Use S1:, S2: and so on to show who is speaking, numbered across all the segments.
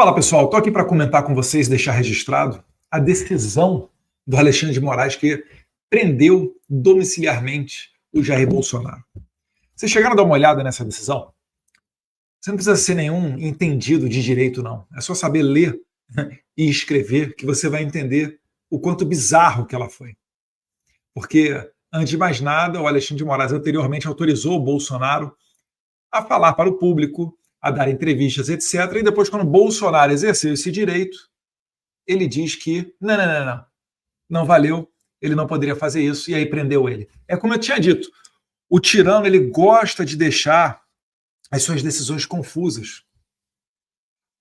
S1: Fala pessoal, estou aqui para comentar com vocês, deixar registrado a decisão do Alexandre de Moraes que prendeu domiciliarmente o Jair Bolsonaro. Vocês chegaram a dar uma olhada nessa decisão? Você não precisa ser nenhum entendido de direito, não. É só saber ler e escrever que você vai entender o quanto bizarro que ela foi. Porque, antes de mais nada, o Alexandre de Moraes anteriormente autorizou o Bolsonaro a falar para o público, a dar entrevistas, etc. E depois, quando Bolsonaro exerceu esse direito, ele diz que não valeu, ele não poderia fazer isso, e aí prendeu ele. É como eu tinha dito, o tirano ele gosta de deixar as suas decisões confusas,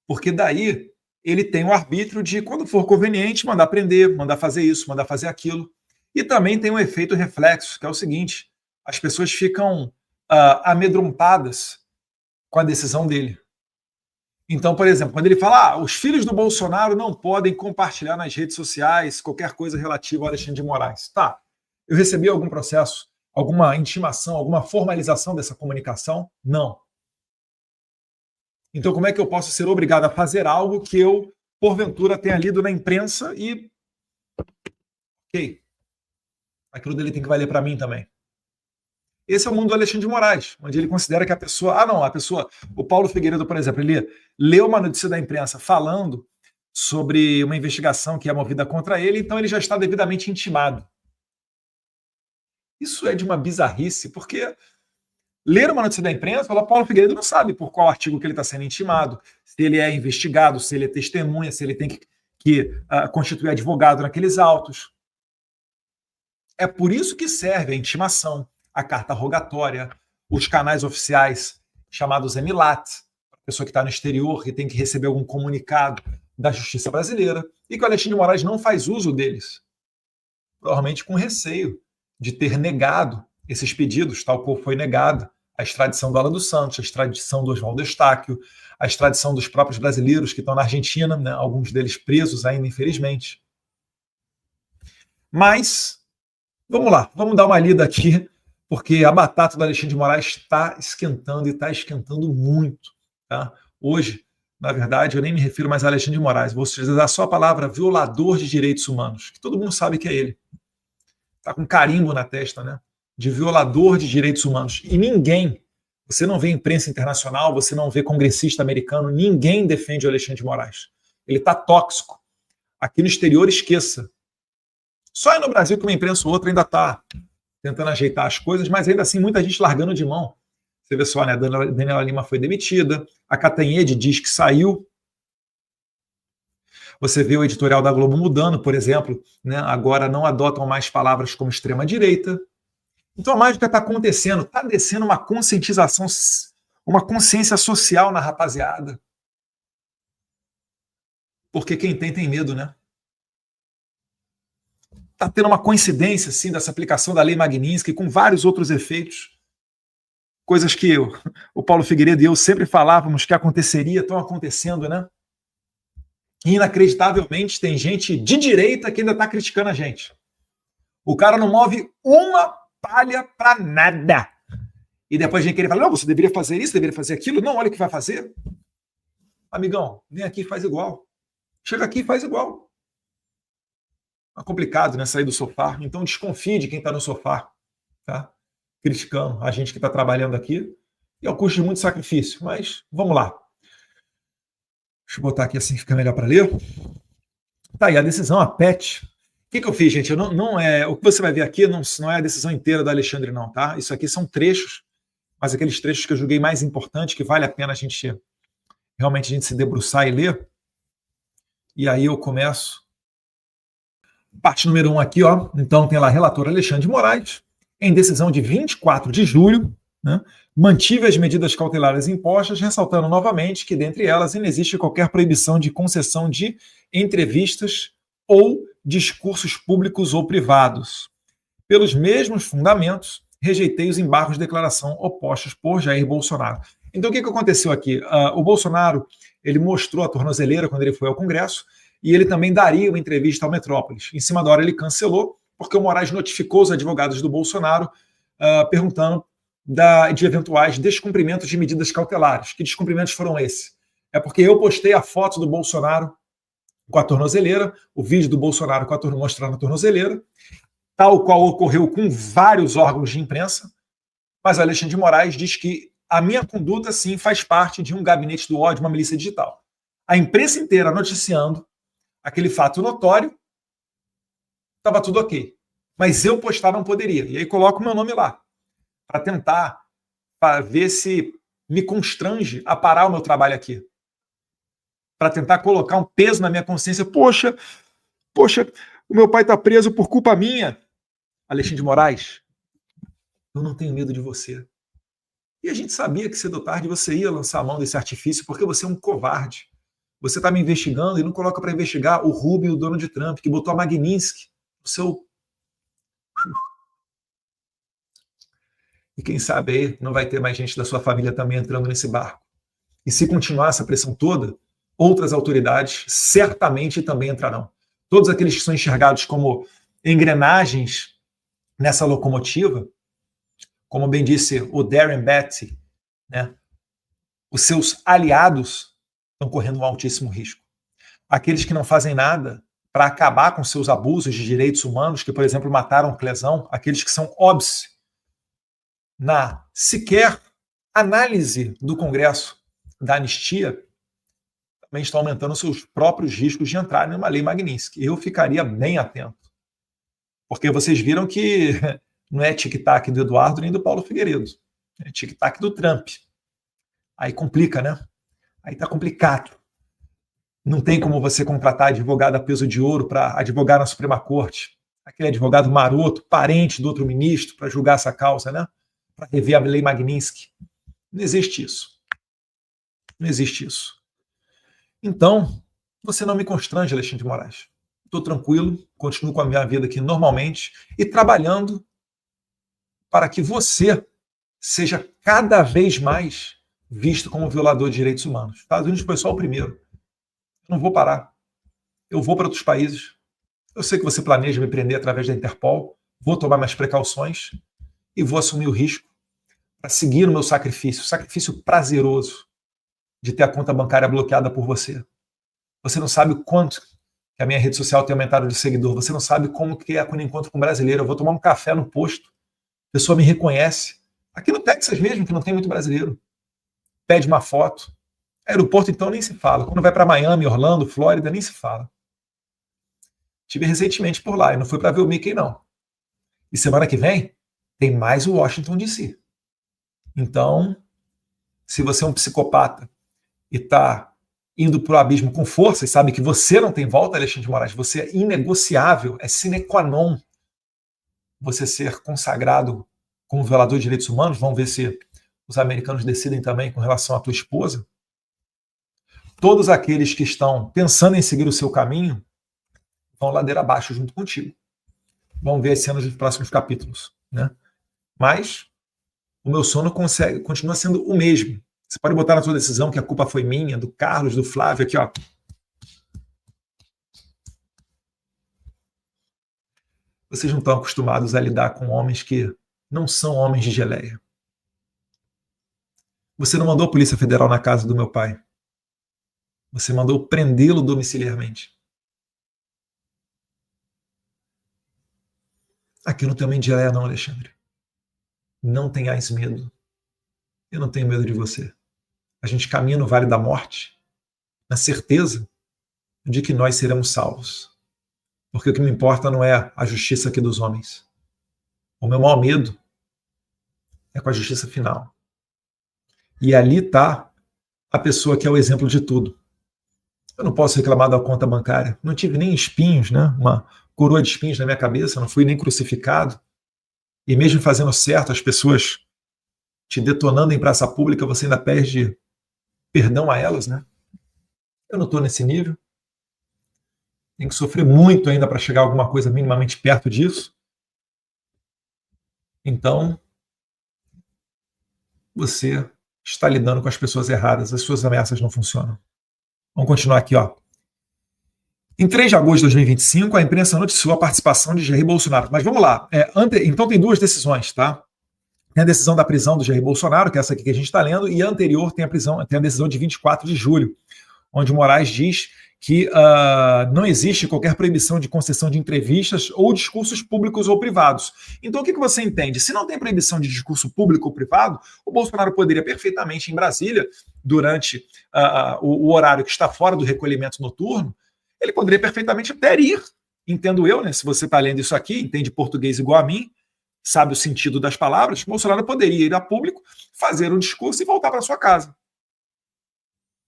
S1: porque daí ele tem o arbítrio de, quando for conveniente, mandar prender, mandar fazer isso, mandar fazer aquilo. E também tem um efeito reflexo, que é o seguinte, as pessoas ficam amedrontadas com a decisão dele. Então, por exemplo, quando ele fala os filhos do Bolsonaro não podem compartilhar nas redes sociais qualquer coisa relativa ao Alexandre de Moraes. Tá, eu recebi algum processo, alguma intimação, alguma formalização dessa comunicação? Não. Então, como é que eu posso ser obrigado a fazer algo que eu, porventura, tenha lido na imprensa e... Ok. Aquilo dele tem que valer para mim também. Esse é o mundo do Alexandre de Moraes, onde ele considera que a pessoa... o Paulo Figueiredo, por exemplo, ele leu uma notícia da imprensa falando sobre uma investigação que é movida contra ele, então ele já está devidamente intimado. Isso é de uma bizarrice, porque ler uma notícia da imprensa, o Paulo Figueiredo não sabe por qual artigo que ele está sendo intimado, se ele é investigado, se ele é testemunha, se ele tem que constituir advogado naqueles autos. É por isso que serve a intimação, a carta rogatória, os canais oficiais chamados EMILAT, a pessoa que está no exterior e tem que receber algum comunicado da justiça brasileira, e que o Alexandre de Moraes não faz uso deles, provavelmente com receio de ter negado esses pedidos, tal qual foi negada a extradição do Alan dos Santos, a extradição do Oswaldo Eustáquio, a extradição dos próprios brasileiros que estão na Argentina, né, alguns deles presos ainda, infelizmente. Mas, vamos lá, vamos dar uma lida aqui, porque a batata do Alexandre de Moraes está esquentando e está esquentando muito. Tá? Hoje, na verdade, eu nem me refiro mais a Alexandre de Moraes, vou utilizar só a palavra violador de direitos humanos, que todo mundo sabe que é ele. Está com carimbo na testa, né? De violador de direitos humanos. E ninguém, você não vê imprensa internacional, você não vê congressista americano, ninguém defende o Alexandre de Moraes. Ele está tóxico. Aqui no exterior, esqueça. Só é no Brasil que uma imprensa ou outra ainda está tentando ajeitar as coisas, mas ainda assim muita gente largando de mão. Você vê só, né? A Daniela Lima foi demitida, a Catanhede diz que saiu. Você vê o editorial da Globo mudando, por exemplo, né? Agora não adotam mais palavras como extrema-direita. Então a mágica está acontecendo, está descendo uma conscientização, uma consciência social na rapaziada. Porque quem tem medo, né? Está tendo uma coincidência, assim, dessa aplicação da Lei Magnitsky com vários outros efeitos. Coisas que o Paulo Figueiredo e eu sempre falávamos que aconteceria, estão acontecendo, né? E, inacreditavelmente, tem gente de direita que ainda está criticando a gente. O cara não move uma palha para nada. E depois a gente querer falar, não, você deveria fazer isso, deveria fazer aquilo. Não, olha o que vai fazer. Amigão, vem aqui e faz igual. Chega aqui e faz igual. É complicado, né, sair do sofá. Então desconfie de quem está no sofá, tá? Criticando a gente que está trabalhando aqui. E ao custo de muito sacrifício. Mas vamos lá. Deixa eu botar aqui assim que fica melhor para ler. Tá aí a decisão, a PET. O que eu fiz, gente? O que você vai ver aqui não é a decisão inteira do Alexandre, não, tá? Isso aqui são trechos, mas aqueles trechos que eu julguei mais importantes, que vale a pena realmente a gente se debruçar e ler. E aí eu começo. Parte número 1 aqui, ó. Então tem lá relator Alexandre de Moraes, em decisão de 24 de julho, né, mantive as medidas cautelares impostas, ressaltando novamente que, dentre elas, não existe qualquer proibição de concessão de entrevistas ou discursos públicos ou privados. Pelos mesmos fundamentos, rejeitei os embargos de declaração opostos por Jair Bolsonaro. Então, o que aconteceu aqui? O Bolsonaro ele mostrou a tornozeleira quando ele foi ao Congresso, e ele também daria uma entrevista ao Metrópolis. Em cima da hora ele cancelou, porque o Moraes notificou os advogados do Bolsonaro perguntando de eventuais descumprimentos de medidas cautelares. Que descumprimentos foram esses? É porque eu postei a foto do Bolsonaro com a tornozeleira, o vídeo do Bolsonaro mostrando a tornozeleira, tal qual ocorreu com vários órgãos de imprensa, mas o Alexandre de Moraes diz que a minha conduta, sim, faz parte de um gabinete do ódio, uma milícia digital. A imprensa inteira noticiando aquele fato notório, estava tudo ok. Mas eu postar não poderia. E aí coloco o meu nome lá, para tentar ver se me constrange a parar o meu trabalho aqui. Para tentar colocar um peso na minha consciência. Poxa, o meu pai está preso por culpa minha. Alexandre de Moraes, eu não tenho medo de você. E a gente sabia que cedo ou tarde você ia lançar a mão desse artifício porque você é um covarde. Você está me investigando e não coloca para investigar o Rubio, o dono de Trump, que botou a Magnitsky no seu... E quem sabe aí não vai ter mais gente da sua família também entrando nesse barco. E se continuar essa pressão toda, outras autoridades certamente também entrarão. Todos aqueles que são enxergados como engrenagens nessa locomotiva, como bem disse o Darren Betty, né, os seus aliados estão correndo um altíssimo risco. Aqueles que não fazem nada para acabar com seus abusos de direitos humanos, que, por exemplo, mataram Clesão, aqueles que são óbices na sequer análise do Congresso da anistia, também estão aumentando seus próprios riscos de entrar numa lei Magnitsky. Eu ficaria bem atento. Porque vocês viram que não é tic-tac do Eduardo nem do Paulo Figueiredo. É tic-tac do Trump. Aí complica, né? Aí tá complicado. Não tem como você contratar advogado a peso de ouro para advogar na Suprema Corte. Aquele advogado maroto, parente do outro ministro, para julgar essa causa, né? Para rever a lei Magnitsky. Não existe isso. Não existe isso. Então, você não me constrange, Alexandre de Moraes. Estou tranquilo, continuo com a minha vida aqui normalmente e trabalhando para que você seja cada vez mais visto como violador de direitos humanos. Os Estados Unidos foi só o primeiro. Eu não vou parar. Eu vou para outros países. Eu sei que você planeja me prender através da Interpol. Vou tomar minhas precauções e vou assumir o risco para seguir o meu sacrifício prazeroso de ter a conta bancária bloqueada por você. Você não sabe o quanto que a minha rede social tem aumentado de seguidor. Você não sabe como que é quando encontro com um brasileiro. Eu vou tomar um café no posto, a pessoa me reconhece. Aqui no Texas mesmo, que não tem muito brasileiro. Pede uma foto. Aeroporto, então, nem se fala. Quando vai para Miami, Orlando, Flórida, nem se fala. Tive recentemente por lá e não fui para ver o Mickey, não. E semana que vem tem mais o Washington DC. Então, se você é um psicopata e está indo para o abismo com força e sabe que você não tem volta, Alexandre de Moraes, você é inegociável, é sine qua non você ser consagrado como violador de direitos humanos. Vamos ver se os americanos decidem também com relação à tua esposa. Todos aqueles que estão pensando em seguir o seu caminho vão ladeira abaixo junto contigo. Vamos ver as cenas dos próximos capítulos, né? Mas o meu sono continua sendo o mesmo. Você pode botar na sua decisão que a culpa foi minha, do Carlos, do Flávio, aqui, ó. Vocês não estão acostumados a lidar com homens que não são homens de geleia. Você não mandou a Polícia Federal na casa do meu pai. Você mandou prendê-lo domiciliarmente. Aqui não tem homem de geleia não, Alexandre. Não tenhais medo. Eu não tenho medo de você. A gente caminha no Vale da Morte na certeza de que nós seremos salvos. Porque o que me importa não é a justiça aqui dos homens. O meu maior medo é com a justiça final. E ali está a pessoa que é o exemplo de tudo. Eu não posso reclamar da conta bancária. Não tive nem espinhos, né? Uma coroa de espinhos na minha cabeça, não fui nem crucificado. E mesmo fazendo certo, as pessoas te detonando em praça pública, você ainda pede perdão a elas, né? Eu não estou nesse nível. Tenho que sofrer muito ainda para chegar a alguma coisa minimamente perto disso. Então, você está lidando com as pessoas erradas. As suas ameaças não funcionam. Vamos continuar aqui, ó. Em 3 de agosto de 2025, a imprensa noticiou a participação de Jair Bolsonaro. Mas vamos lá. Então tem 2 decisões, tá? Tem a decisão da prisão do Jair Bolsonaro, que é essa aqui que a gente está lendo, e a anterior tem a decisão de 24 de julho, onde Moraes diz que não existe qualquer proibição de concessão de entrevistas ou discursos públicos ou privados. Então, o que você entende? Se não tem proibição de discurso público ou privado, o Bolsonaro poderia perfeitamente, em Brasília, durante o horário que está fora do recolhimento noturno, ele poderia perfeitamente até ir, entendo eu, né? Se você está lendo isso aqui, entende português igual a mim, sabe o sentido das palavras, Bolsonaro poderia ir a público, fazer um discurso e voltar para sua casa.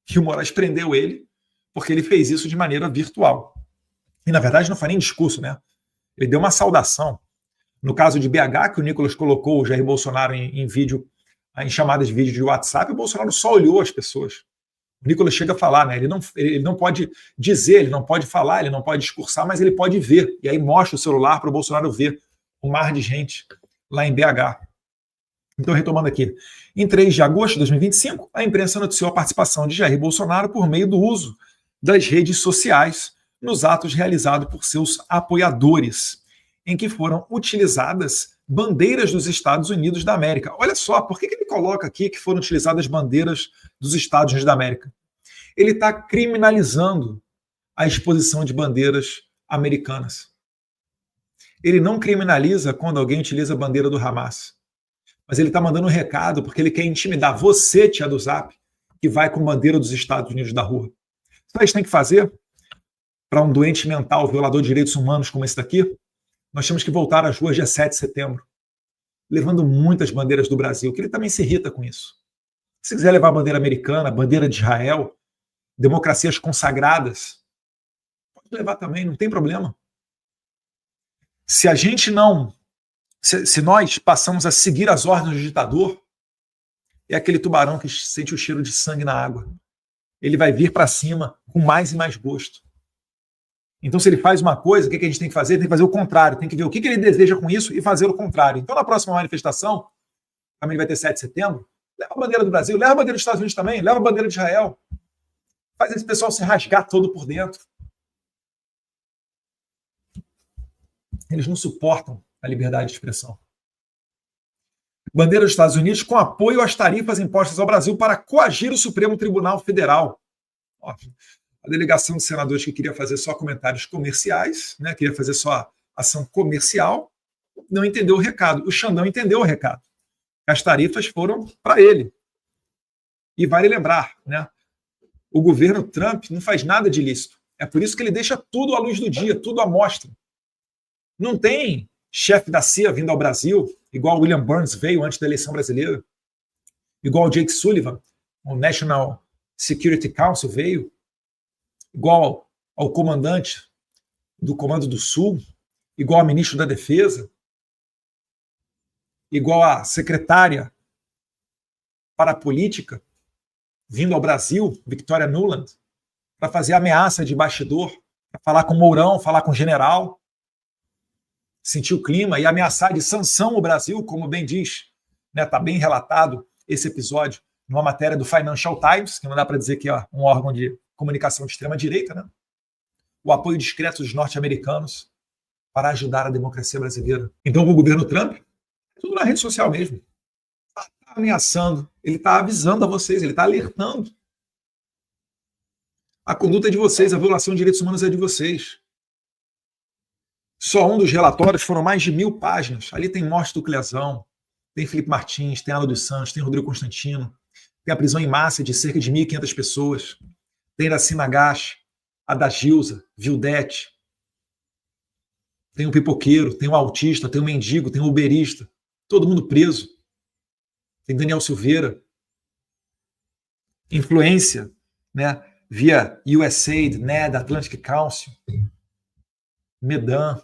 S1: E o Moraes prendeu ele, porque ele fez isso de maneira virtual. E, na verdade, não foi nem discurso, né? Ele deu uma saudação. No caso de BH, que o Nicolas colocou o Jair Bolsonaro em vídeo, em chamadas de vídeo de WhatsApp, o Bolsonaro só olhou as pessoas. O Nicolas chega a falar, né? Ele não pode dizer, ele não pode falar, ele não pode discursar, mas ele pode ver. E aí mostra o celular para o Bolsonaro ver um mar de gente lá em BH. Então, retomando aqui, em 3 de agosto de 2025, a imprensa noticiou a participação de Jair Bolsonaro por meio do uso das redes sociais nos atos realizados por seus apoiadores, em que foram utilizadas bandeiras dos Estados Unidos da América. Olha só, por que ele coloca aqui que foram utilizadas bandeiras dos Estados Unidos da América? Ele está criminalizando a exposição de bandeiras americanas. Ele não criminaliza quando alguém utiliza a bandeira do Hamas. Mas ele está mandando um recado porque ele quer intimidar você, tia do Zap, que vai com bandeira dos Estados Unidos da rua. O que a gente tem que fazer para um doente mental, violador de direitos humanos como esse daqui? Nós temos que voltar às ruas dia 7 de setembro, levando muitas bandeiras do Brasil, que ele também se irrita com isso. Se quiser levar a bandeira americana, a bandeira de Israel, democracias consagradas, pode levar também, não tem problema. Se a gente não... Se nós passamos a seguir as ordens do ditador, é aquele tubarão que sente o cheiro de sangue na água. Ele vai vir para cima com mais e mais gosto. Então, se ele faz uma coisa, o que a gente tem que fazer? Tem que fazer o contrário, tem que ver o que ele deseja com isso e fazer o contrário. Então, na próxima manifestação, também vai ter 7 de setembro, leva a bandeira do Brasil, leva a bandeira dos Estados Unidos também, leva a bandeira de Israel. Faz esse pessoal se rasgar todo por dentro. Eles não suportam a liberdade de expressão. Bandeira dos Estados Unidos com apoio às tarifas impostas ao Brasil para coagir o Supremo Tribunal Federal. Ó, a delegação de senadores que queria fazer só comentários comerciais, né, queria fazer só ação comercial, não entendeu o recado. O Xandão entendeu o recado. As tarifas foram para ele. E vale lembrar, né, o governo Trump não faz nada de ilícito. É por isso que ele deixa tudo à luz do dia, tudo à mostra. Não tem chefe da CIA vindo ao Brasil, igual o William Burns veio antes da eleição brasileira, igual o Jake Sullivan, o National Security Council veio, igual ao comandante do Comando do Sul, igual ao ministro da Defesa, igual à secretária para a política, vindo ao Brasil, Victoria Nuland, para fazer ameaça de bastidor, para falar com o Mourão, falar com o general, sentir o clima e ameaçar de sanção o Brasil, como bem diz, né, tá bem relatado esse episódio numa matéria do Financial Times, que não dá para dizer que é um órgão de comunicação de extrema-direita, né? O apoio discreto dos norte-americanos para ajudar a democracia brasileira. Então, o governo Trump, tudo na rede social mesmo, está ameaçando, ele está avisando a vocês, ele está alertando. A conduta é de vocês, a violação de direitos humanos é de vocês. Só um dos relatórios foram mais de 1000 páginas. Ali tem morte do Clezão, tem Felipe Martins, tem Ana dos Santos, tem Rodrigo Constantino, tem a prisão em massa de cerca de 1.500 pessoas, tem Iraci Nagashi, a da Gilza, Vildete, tem o pipoqueiro, tem o autista, tem o mendigo, tem o uberista, todo mundo preso. Tem Daniel Silveira, influência, né, via USAID, NED, Atlantic Council, Medan,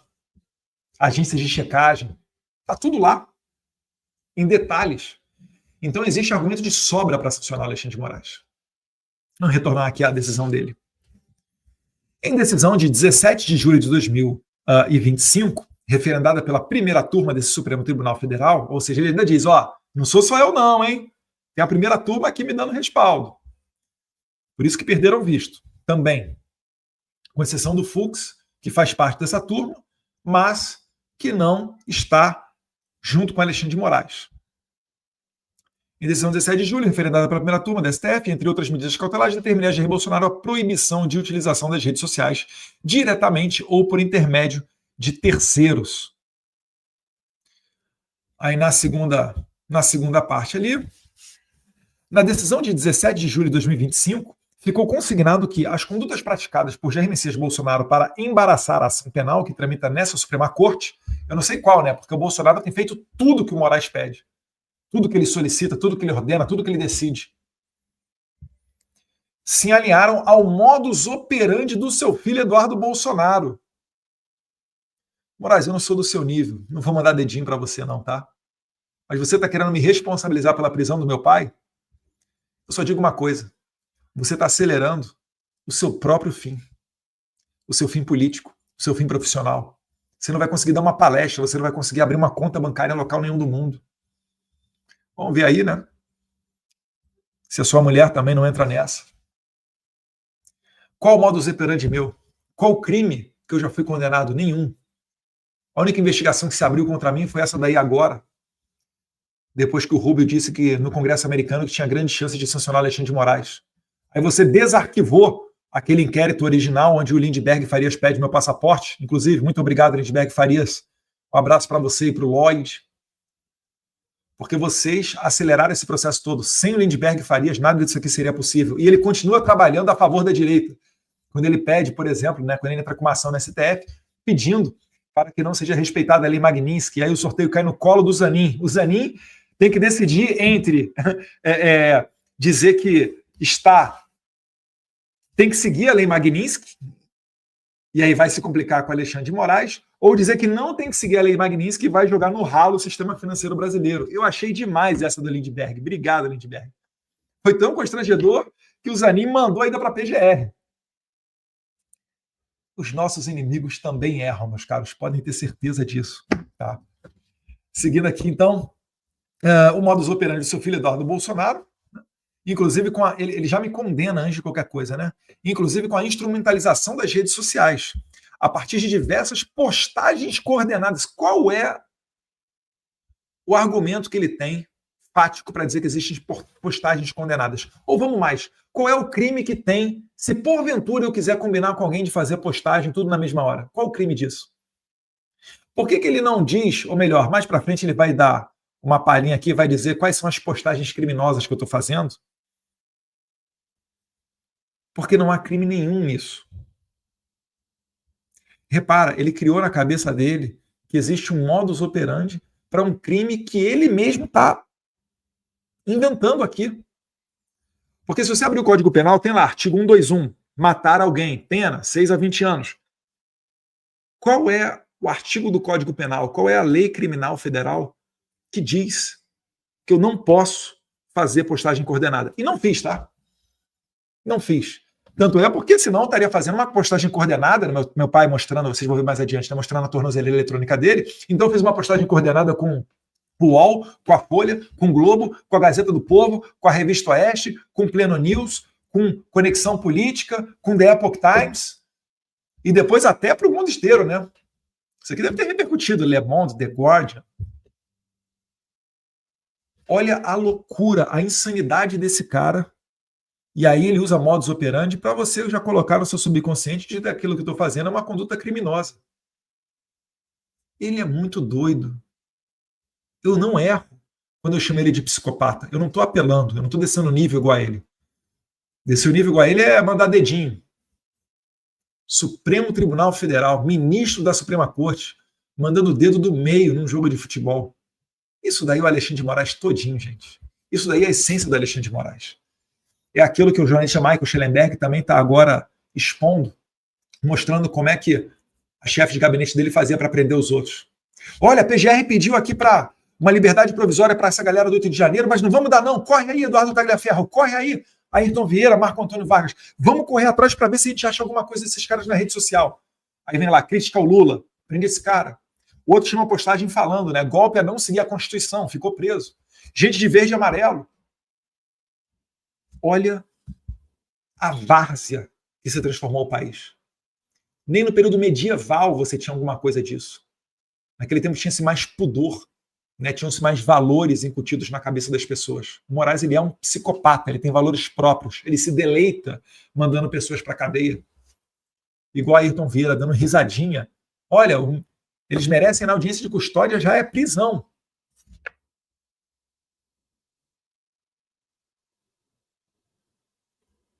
S1: agências de checagem, está tudo lá, em detalhes. Então existe argumento de sobra para sancionar Alexandre de Moraes. Vamos retornar aqui à decisão dele. Em decisão de 17 de julho de 2025, referendada pela primeira turma desse Supremo Tribunal Federal, ou seja, ele ainda diz, ó, não sou só eu não, hein? Tem a primeira turma aqui me dando respaldo. Por isso que perderam visto, também. Com exceção do Fux, que faz parte dessa turma, mas que não está junto com Alexandre de Moraes. Em decisão de 17 de julho, referendada pela primeira turma da STF, entre outras medidas cautelares, determinou a Jair Bolsonaro a proibição de utilização das redes sociais diretamente ou por intermédio de terceiros. Aí na segunda parte ali, na decisão de 17 de julho de 2025, ficou consignado que as condutas praticadas por Jair Messias Bolsonaro para embaraçar a ação penal que tramita nessa Suprema Corte, eu não sei qual, né? Porque o Bolsonaro tem feito tudo que o Moraes pede. Tudo que ele solicita, tudo que ele ordena, tudo que ele decide. Se alinharam ao modus operandi do seu filho Eduardo Bolsonaro. Moraes, eu não sou do seu nível, não vou mandar dedinho para você não, tá? Mas você está querendo me responsabilizar pela prisão do meu pai? Eu só digo uma coisa, você está acelerando o seu próprio fim, o seu fim político, o seu fim profissional. Você não vai conseguir dar uma palestra, você não vai conseguir abrir uma conta bancária em local nenhum do mundo. Vamos ver aí, né? Se a sua mulher também não entra nessa. Qual o modus operandi meu? Qual o crime que eu já fui condenado? Nenhum. A única investigação que se abriu contra mim foi essa daí agora. Depois que o Rubio disse que no Congresso americano que tinha grande chance de sancionar Alexandre de Moraes. Aí você desarquivou aquele inquérito original onde o Lindbergh Farias pede meu passaporte. Inclusive, muito obrigado, Lindbergh Farias. Um abraço para você e para o Lloyd. Porque vocês aceleraram esse processo todo. Sem o Lindbergh Farias, nada disso aqui seria possível. E ele continua trabalhando a favor da direita. Quando ele pede, por exemplo, né, quando ele entra com uma ação na STF, pedindo para que não seja respeitada a lei Magnitsky, aí o sorteio cai no colo do Zanin. O Zanin tem que decidir entre dizer que tem que seguir a lei Magnitsky, e aí vai se complicar com Alexandre de Moraes, ou dizer que não tem que seguir a lei Magnitsky e vai jogar no ralo o sistema financeiro brasileiro. Eu achei demais essa do Lindbergh. Obrigado, Lindbergh. Foi tão constrangedor que o Zanin mandou ainda para a PGR. Os nossos inimigos também erram, meus caros, podem ter certeza disso. Tá? Seguindo aqui, então, o modus operandi do seu filho Eduardo Bolsonaro, né? Inclusive ele já me condena antes de qualquer coisa, né? Inclusive com a instrumentalização das redes sociais, a partir de diversas postagens coordenadas. Qual é o argumento que ele tem fático para dizer que existem postagens condenadas? Ou vamos mais, qual é o crime que tem se porventura eu quiser combinar com alguém de fazer postagem tudo na mesma hora? Qual o crime disso? Por que ele não diz, ou melhor, mais para frente ele vai dar uma palhinha aqui, vai dizer quais são as postagens criminosas que eu estou fazendo? Porque não há crime nenhum nisso. Repara, ele criou na cabeça dele que existe um modus operandi para um crime que ele mesmo está inventando aqui. Porque se você abrir o Código Penal, tem lá, artigo 121, matar alguém, pena, 6 a 20 anos. Qual é o artigo do Código Penal, qual é a lei criminal federal que diz que eu não posso fazer postagem coordenada? E não fiz, tá? Não fiz. Tanto é porque senão eu estaria fazendo uma postagem coordenada, meu pai mostrando, vocês vão ver mais adiante, né, mostrando a tornozeleira eletrônica dele, então eu fiz uma postagem coordenada com o UOL, com a Folha, com o Globo, com a Gazeta do Povo, com a Revista Oeste, com o Pleno News, com Conexão Política, com The Epoch Times, e depois até para o mundo inteiro, né? Isso aqui deve ter repercutido, Le Monde, The Guardian. Olha a loucura, a insanidade desse cara. E aí ele usa modus operandi para você já colocar no seu subconsciente de que aquilo que eu estou fazendo é uma conduta criminosa. Ele é muito doido. Eu não erro quando eu chamo ele de psicopata. Eu não estou apelando, eu não estou descendo o nível igual a ele. Descer o nível igual a ele é mandar dedinho. Supremo Tribunal Federal, ministro da Suprema Corte, mandando o dedo do meio num jogo de futebol. Isso daí é o Alexandre de Moraes todinho, gente. Isso daí é a essência do Alexandre de Moraes. É aquilo que o jornalista Michael Schellenberg também está agora expondo, mostrando como é que a chefe de gabinete dele fazia para prender os outros. Olha, a PGR pediu aqui para uma liberdade provisória para essa galera do 8 de janeiro, mas não vamos dar não. Corre aí, Eduardo Tagliaferro, corre aí. Ayrton Vieira, Marco Antônio Vargas. Vamos correr atrás para ver se a gente acha alguma coisa desses caras na rede social. Aí vem lá, crítica ao Lula. Prende esse cara. O outro tinha uma postagem falando, né? Golpe a não seguir a Constituição, ficou preso. Gente de verde e amarelo. Olha a várzea que se transformou o país. Nem no período medieval você tinha alguma coisa disso. Naquele tempo tinha-se mais pudor. né? Tinham-se mais valores incutidos na cabeça das pessoas. O Moraes, ele é um psicopata, ele tem valores próprios, ele se deleita mandando pessoas para a cadeia. Igual a Ayrton Vieira, dando risadinha. Olha, eles merecem na audiência de custódia, já é prisão.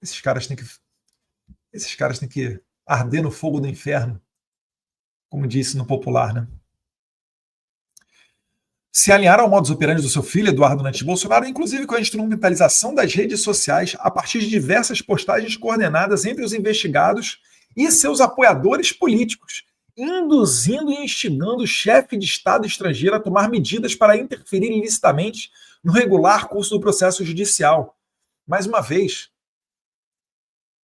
S1: Esses caras têm que arder no fogo do inferno, como disse no popular, né? Se alinhar ao modus operandi do seu filho, Eduardo Nunes Bolsonaro, inclusive com a instrumentalização das redes sociais a partir de diversas postagens coordenadas entre os investigados e seus apoiadores políticos, induzindo e instigando o chefe de Estado estrangeiro a tomar medidas para interferir ilicitamente no regular curso do processo judicial. Mais uma vez,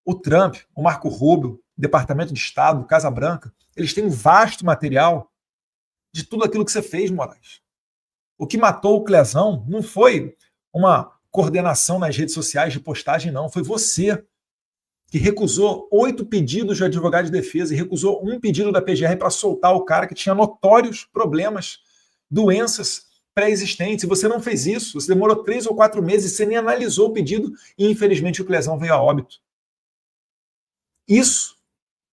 S1: o Trump, o Marco Rubio, o Departamento de Estado, Casa Branca, eles têm um vasto material de tudo aquilo que você fez, Moraes. O que matou o Clezão não foi uma coordenação nas redes sociais de postagem, não. Foi você que recusou 8 pedidos de advogado de defesa e recusou um pedido da PGR para soltar o cara que tinha notórios problemas, doenças pré-existentes. E você não fez isso. Você demorou 3 ou 4 meses, você nem analisou o pedido e, infelizmente, o Clezão veio a óbito. Isso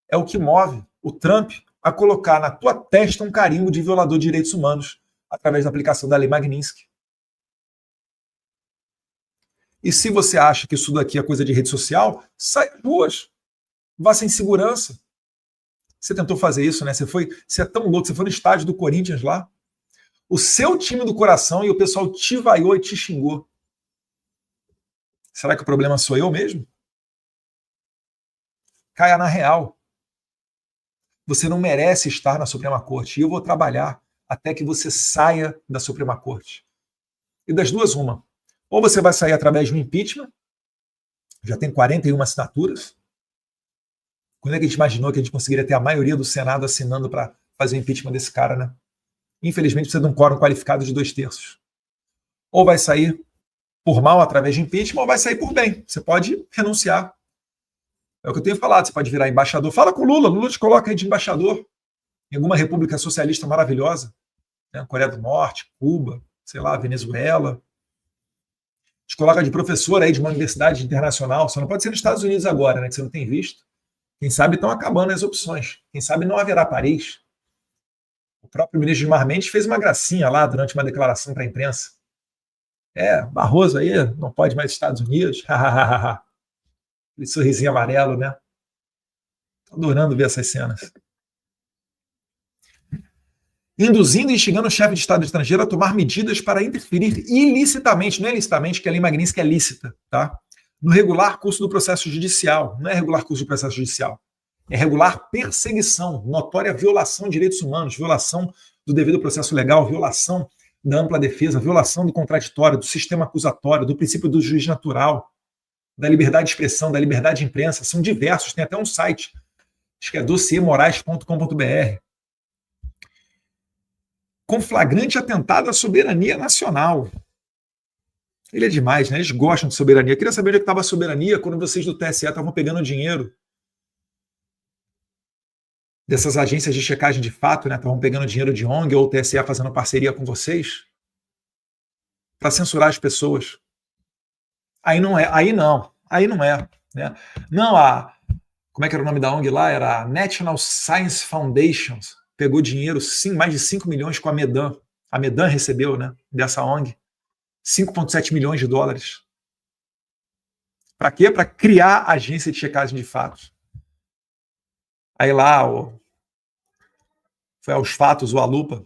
S1: é o que move o Trump a colocar na tua testa um carimbo de violador de direitos humanos através da aplicação da Lei Magnitsky. E se você acha que isso daqui é coisa de rede social, sai às ruas. Vá sem segurança. Você tentou fazer isso, né? Você é tão louco, você foi no estádio do Corinthians lá. O seu time do coração e o pessoal te vaiou e te xingou. Será que o problema sou eu mesmo? Caia na real. Você não merece estar na Suprema Corte. E eu vou trabalhar até que você saia da Suprema Corte. E das duas, uma. Ou você vai sair através de um impeachment, já tem 41 assinaturas. Quando é que a gente imaginou que a gente conseguiria ter a maioria do Senado assinando para fazer o impeachment desse cara, né? Infelizmente precisa de um quórum qualificado de 2/3. Ou vai sair por mal através de impeachment, ou vai sair por bem. Você pode renunciar. É o que eu tenho falado, você pode virar embaixador. Fala com o Lula, Lula te coloca aí de embaixador em alguma república socialista maravilhosa, né? Coreia do Norte, Cuba, sei lá, Venezuela. Te coloca de professor aí de uma universidade internacional. Só não pode ser nos Estados Unidos agora, né? Que você não tem visto. Quem sabe estão acabando as opções. Quem sabe não haverá Paris. O próprio ministro Gilmar Mendes fez uma gracinha lá durante uma declaração para a imprensa. Barroso aí não pode mais Estados Unidos. Aquele sorrisinho amarelo, né? Tô adorando ver essas cenas. Induzindo e instigando o chefe de Estado estrangeiro a tomar medidas para interferir ilicitamente, não é ilicitamente, que a Lei Magnitsky é lícita, tá? No regular curso do processo judicial. Não é regular curso do processo judicial. É regular perseguição, notória violação de direitos humanos, violação do devido processo legal, violação da ampla defesa, violação do contraditório, do sistema acusatório, do princípio do juiz natural, da liberdade de expressão, da liberdade de imprensa. São diversos, tem até um site, acho que é dossiermorais.com.br. Com flagrante atentado à soberania nacional. Ele é demais, né? Eles gostam de soberania. Eu queria saber onde é que estava a soberania quando vocês do TSE estavam pegando dinheiro dessas agências de checagem de fato, né? Estavam pegando dinheiro de ONG ou o TSE fazendo parceria com vocês para censurar as pessoas. Aí não é, né? Não, como é que era o nome da ONG lá? Era a National Science Foundation. Pegou dinheiro, sim, mais de 5 milhões com a Medan. A Medan recebeu, né, dessa ONG, 5,7 milhões de dólares. Para quê? Para criar a agência de checagem de fatos. Aí lá, foi aos fatos, o Alupa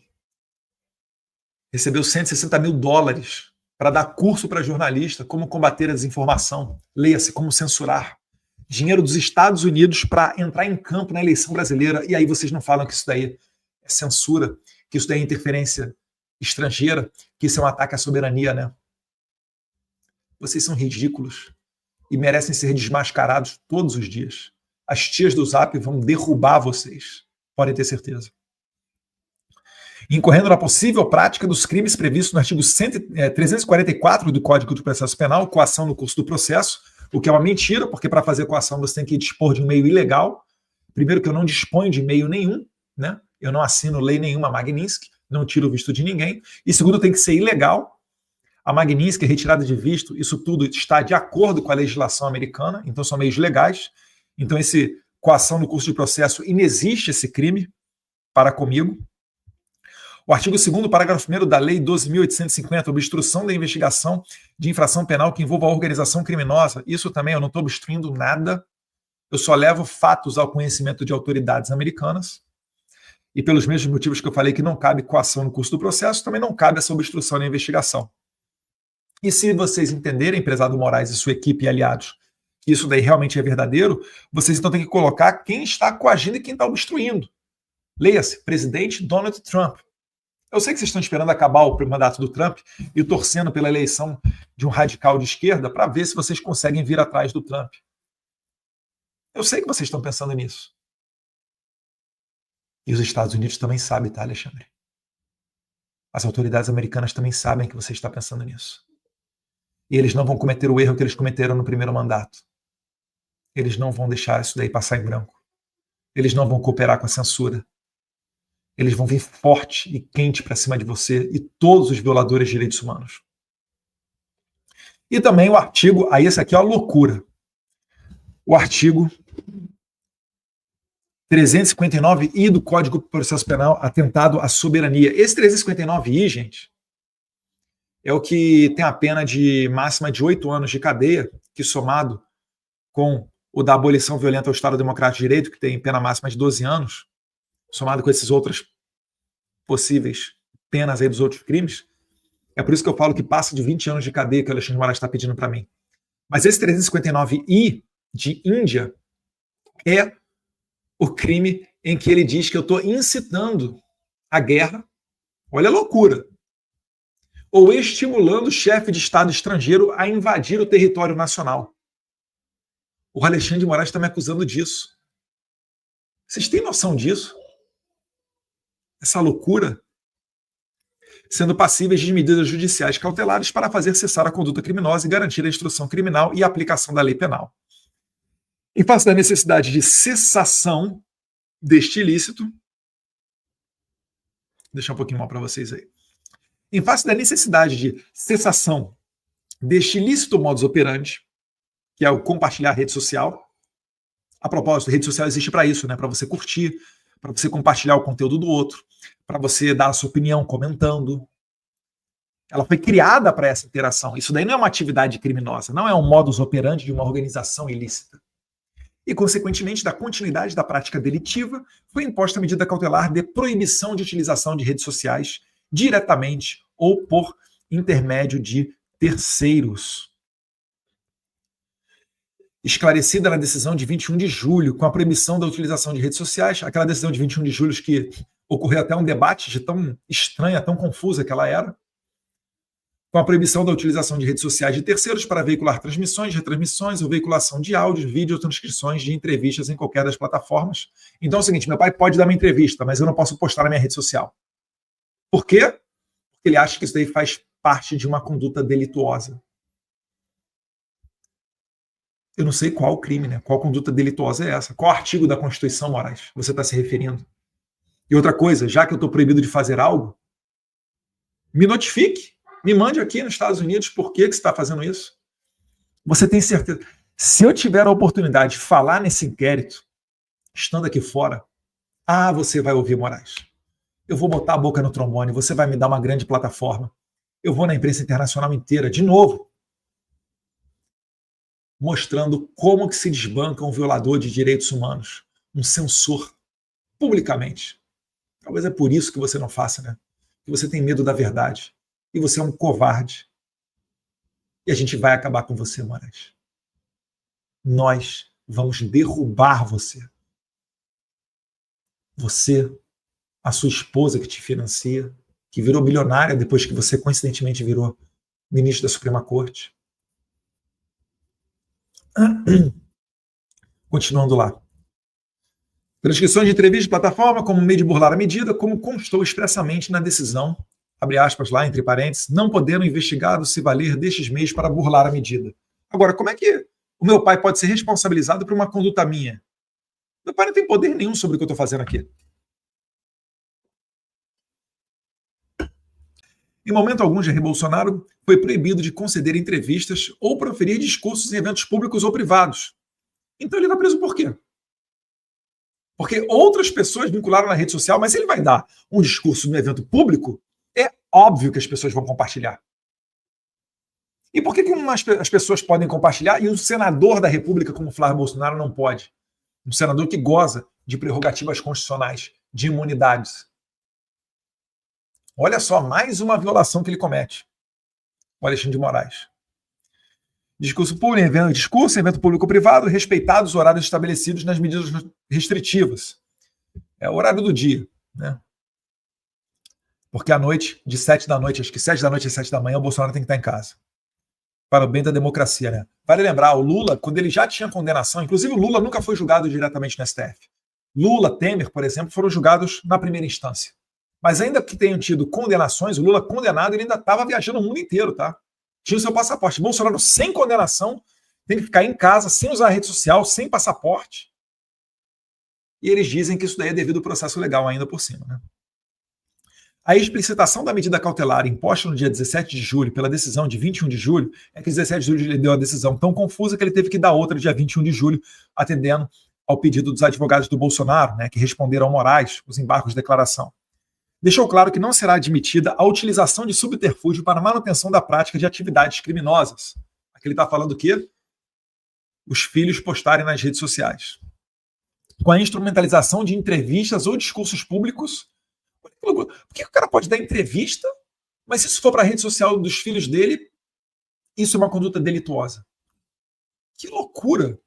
S1: recebeu 160 mil dólares para dar curso para jornalista, como combater a desinformação, leia-se, como censurar. Dinheiro dos Estados Unidos para entrar em campo na eleição brasileira, e aí vocês não falam que isso daí é censura, que isso daí é interferência estrangeira, que isso é um ataque à soberania, né? Vocês são ridículos e merecem ser desmascarados todos os dias. As tias do Zap vão derrubar vocês, podem ter certeza. Incorrendo na possível prática dos crimes previstos no artigo 344 do Código de Processo Penal, coação no curso do processo, o que é uma mentira, porque para fazer coação você tem que dispor de um meio ilegal. Primeiro que eu não disponho de meio nenhum, né? Eu não assino lei nenhuma Magnitsky, não tira o visto de ninguém. E segundo, tem que ser ilegal. A Magnitsky, retirada de visto, isso tudo está de acordo com a legislação americana, então são meios legais. Então, esse coação no curso de processo, inexiste esse crime para comigo. O artigo 2º, parágrafo 1º da Lei 12.850, obstrução da investigação de infração penal que envolva a organização criminosa. Isso também, eu não estou obstruindo nada, eu só levo fatos ao conhecimento de autoridades americanas. E pelos mesmos motivos que eu falei que não cabe coação no curso do processo, também não cabe essa obstrução na investigação. E se vocês entenderem, prezado Moraes e sua equipe e aliados, que isso daí realmente é verdadeiro, vocês então têm que colocar quem está coagindo e quem está obstruindo. Leia-se, presidente Donald Trump. Eu sei que vocês estão esperando acabar o mandato do Trump e torcendo pela eleição de um radical de esquerda para ver se vocês conseguem vir atrás do Trump. Eu sei que vocês estão pensando nisso. E os Estados Unidos também sabem, tá, Alexandre? As autoridades americanas também sabem que você está pensando nisso. E eles não vão cometer o erro que eles cometeram no primeiro mandato. Eles não vão deixar isso daí passar em branco. Eles não vão cooperar com a censura. Eles vão vir forte e quente para cima de você e todos os violadores de direitos humanos. E também o artigo, aí esse aqui é uma loucura. O artigo 359I do Código de Processo Penal, atentado à soberania. Esse 359I, gente, é o que tem a pena de máxima de 8 anos de cadeia, que somado com o da abolição violenta ao Estado Democrático de Direito, que tem pena máxima de 12 anos, somado com essas outras possíveis penas aí dos outros crimes, é por isso que eu falo que passa de 20 anos de cadeia que o Alexandre de Moraes está pedindo para mim. Mas esse 359I de Índia é o crime em que ele diz que eu estou incitando a guerra, olha a loucura, ou estimulando o chefe de Estado estrangeiro a invadir o território nacional. O Alexandre de Moraes está me acusando disso. Vocês têm noção disso? Essa loucura? Sendo passíveis de medidas judiciais cautelares para fazer cessar a conduta criminosa e garantir a instrução criminal e a aplicação da lei penal. Em face da necessidade de cessação deste ilícito, vou deixar um pouquinho mal para vocês aí. Em face da necessidade de cessação deste ilícito modus operandi, que é o compartilhar rede social. A propósito, a rede social existe para isso, né? Para você curtir, para você compartilhar o conteúdo do outro, para você dar a sua opinião comentando. Ela foi criada para essa interação. Isso daí não é uma atividade criminosa, não é um modus operandi de uma organização ilícita. E, consequentemente, da continuidade da prática delitiva, foi imposta a medida cautelar de proibição de utilização de redes sociais diretamente ou por intermédio de terceiros. Esclarecida na decisão de 21 de julho, com a proibição da utilização de redes sociais, aquela decisão de 21 de julho que ocorreu até um debate de tão estranha, tão confusa que ela era, com a proibição da utilização de redes sociais de terceiros para veicular transmissões, retransmissões ou veiculação de áudios, vídeos ou transcrições de entrevistas em qualquer das plataformas. Então é o seguinte, meu pai pode dar uma entrevista, mas eu não posso postar na minha rede social. Por quê? Porque ele acha que isso daí faz parte de uma conduta delituosa. Eu não sei qual crime, né? Qual conduta delituosa é essa? Qual artigo da Constituição, Moraes, você está se referindo? E outra coisa, já que eu estou proibido de fazer algo, me notifique, me mande aqui nos Estados Unidos por que você está fazendo isso. Você tem certeza? Se eu tiver a oportunidade de falar nesse inquérito, estando aqui fora, você vai ouvir, Moraes. Eu vou botar a boca no trombone, você vai me dar uma grande plataforma. Eu vou na imprensa internacional inteira, de novo, mostrando como que se desbanca um violador de direitos humanos, um censor, publicamente. Talvez é por isso que você não faça, né? Que você tem medo da verdade. E você é um covarde. E a gente vai acabar com você, Moraes. Nós vamos derrubar você. Você, a sua esposa que te financia, que virou bilionária depois que você coincidentemente virou ministro da Suprema Corte. Continuando lá. Transcrições de entrevista de plataforma como meio de burlar a medida, como constou expressamente na decisão, abre aspas lá, entre parênteses, não podendo o investigado se valer destes meios para burlar a medida. Agora, como é que o meu pai pode ser responsabilizado por uma conduta minha? Meu pai não tem poder nenhum sobre o que eu estou fazendo aqui. Em momento algum, Jair Bolsonaro foi proibido de conceder entrevistas ou proferir discursos em eventos públicos ou privados. Então ele está preso por quê? Porque outras pessoas vincularam na rede social, mas se ele vai dar um discurso no evento público, é óbvio que as pessoas vão compartilhar. E por que as pessoas podem compartilhar e um senador da República como Flávio Bolsonaro não pode? Um senador que goza de prerrogativas constitucionais, de imunidades. Olha só, mais uma violação que ele comete. O Alexandre de Moraes. Discurso em evento público ou privado, respeitados os horários estabelecidos nas medidas restritivas. É o horário do dia, né? Porque à noite, de 7 da noite, acho que 7 da noite às 7 da manhã, o Bolsonaro tem que estar em casa. Para o bem da democracia, né? Vale lembrar, o Lula, quando ele já tinha condenação, inclusive o Lula nunca foi julgado diretamente no STF. Lula, Temer, por exemplo, foram julgados na primeira instância. Mas ainda que tenham tido condenações, o Lula condenado, ele ainda estava viajando o mundo inteiro, tá? Tinha o seu passaporte. Bolsonaro, sem condenação, tem que ficar em casa, sem usar a rede social, sem passaporte. E eles dizem que isso daí é devido ao processo legal ainda por cima, né? A explicitação da medida cautelar imposta no dia 17 de julho pela decisão de 21 de julho é que 17 de julho ele deu a decisão tão confusa que ele teve que dar outra dia 21 de julho, atendendo ao pedido dos advogados do Bolsonaro, né, que responderam ao Moraes os embargos de declaração. Deixou claro que não será admitida a utilização de subterfúgio para manutenção da prática de atividades criminosas. Aqui ele está falando o quê? Os filhos postarem nas redes sociais. Com a instrumentalização de entrevistas ou discursos públicos. Por que o cara pode dar entrevista, mas se isso for para a rede social dos filhos dele, isso é uma conduta delituosa? Que loucura!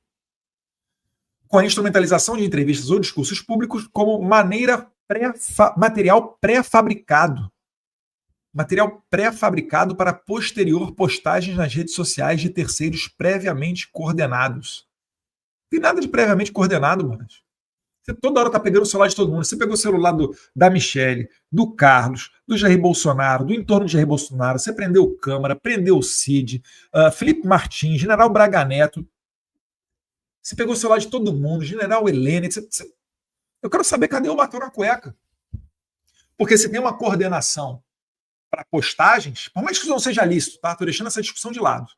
S1: Com a instrumentalização de entrevistas ou discursos públicos como material pré-fabricado. Material pré-fabricado para posterior postagens nas redes sociais de terceiros previamente coordenados. Não tem nada de previamente coordenado, mano. Você toda hora tá pegando o celular de todo mundo. Você pegou o celular da Michelle, do Carlos, do Jair Bolsonaro, do entorno de Jair Bolsonaro. Você prendeu o Câmara, prendeu o Cid, Felipe Martins, General Braga Neto. Você pegou o celular de todo mundo, General Helene. Eu quero saber cadê o batom na cueca. Porque se tem uma coordenação para postagens, por mais que isso não seja lícito, tá? Estou deixando essa discussão de lado.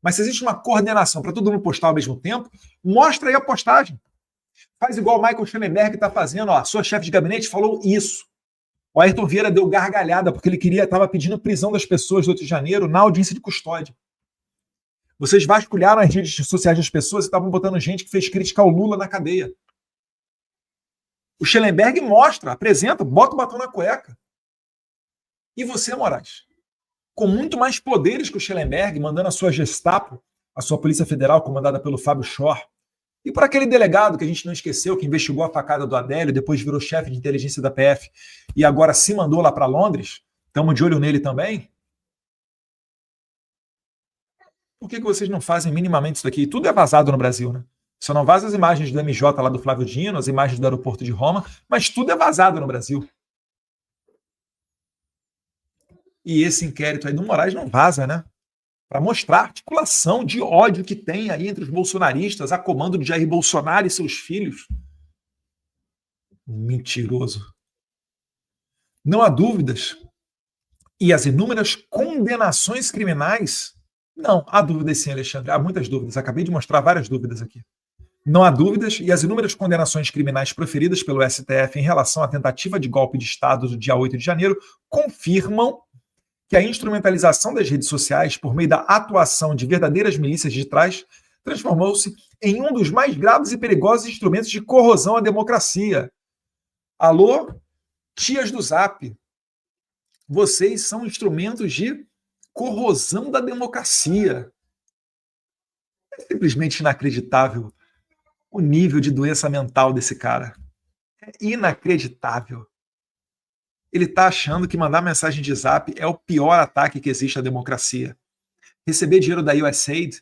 S1: Mas se existe uma coordenação para todo mundo postar ao mesmo tempo, mostra aí a postagem. Faz igual o Michael Schellenberg está fazendo, ó, sua chefe de gabinete falou isso. O Ayrton Vieira deu gargalhada porque ele estava pedindo prisão das pessoas do 8 de janeiro na audiência de custódia. Vocês vasculharam as redes sociais das pessoas e estavam botando gente que fez crítica ao Lula na cadeia. O Schellenberg mostra, apresenta, bota o batom na cueca. E você, Moraes, com muito mais poderes que o Schellenberg, mandando a sua Gestapo, a sua Polícia Federal, comandada pelo Fábio Schor, e por aquele delegado que a gente não esqueceu, que investigou a facada do Adélio, depois virou chefe de inteligência da PF e agora se mandou lá para Londres, estamos de olho nele também. Por que vocês não fazem minimamente isso daqui? Tudo é vazado no Brasil, né? Só não vaza as imagens do MJ lá do Flávio Dino, as imagens do aeroporto de Roma, mas tudo é vazado no Brasil. E esse inquérito aí do Moraes não vaza, né? Para mostrar a articulação de ódio que tem aí entre os bolsonaristas a comando de Jair Bolsonaro e seus filhos. Mentiroso. Não há dúvidas. E as inúmeras condenações criminais? Não, há dúvidas sim, Alexandre. Há muitas dúvidas. Acabei de mostrar várias dúvidas aqui. Não há dúvidas, e as inúmeras condenações criminais proferidas pelo STF em relação à tentativa de golpe de Estado do dia 8 de janeiro confirmam que a instrumentalização das redes sociais por meio da atuação de verdadeiras milícias digitais transformou-se em um dos mais graves e perigosos instrumentos de corrosão à democracia. Alô, tias do Zap, vocês são instrumentos de corrosão da democracia. É simplesmente inacreditável o nível de doença mental desse cara. É inacreditável. Ele está achando que mandar mensagem de Zap é o pior ataque que existe à democracia. Receber dinheiro da USAID,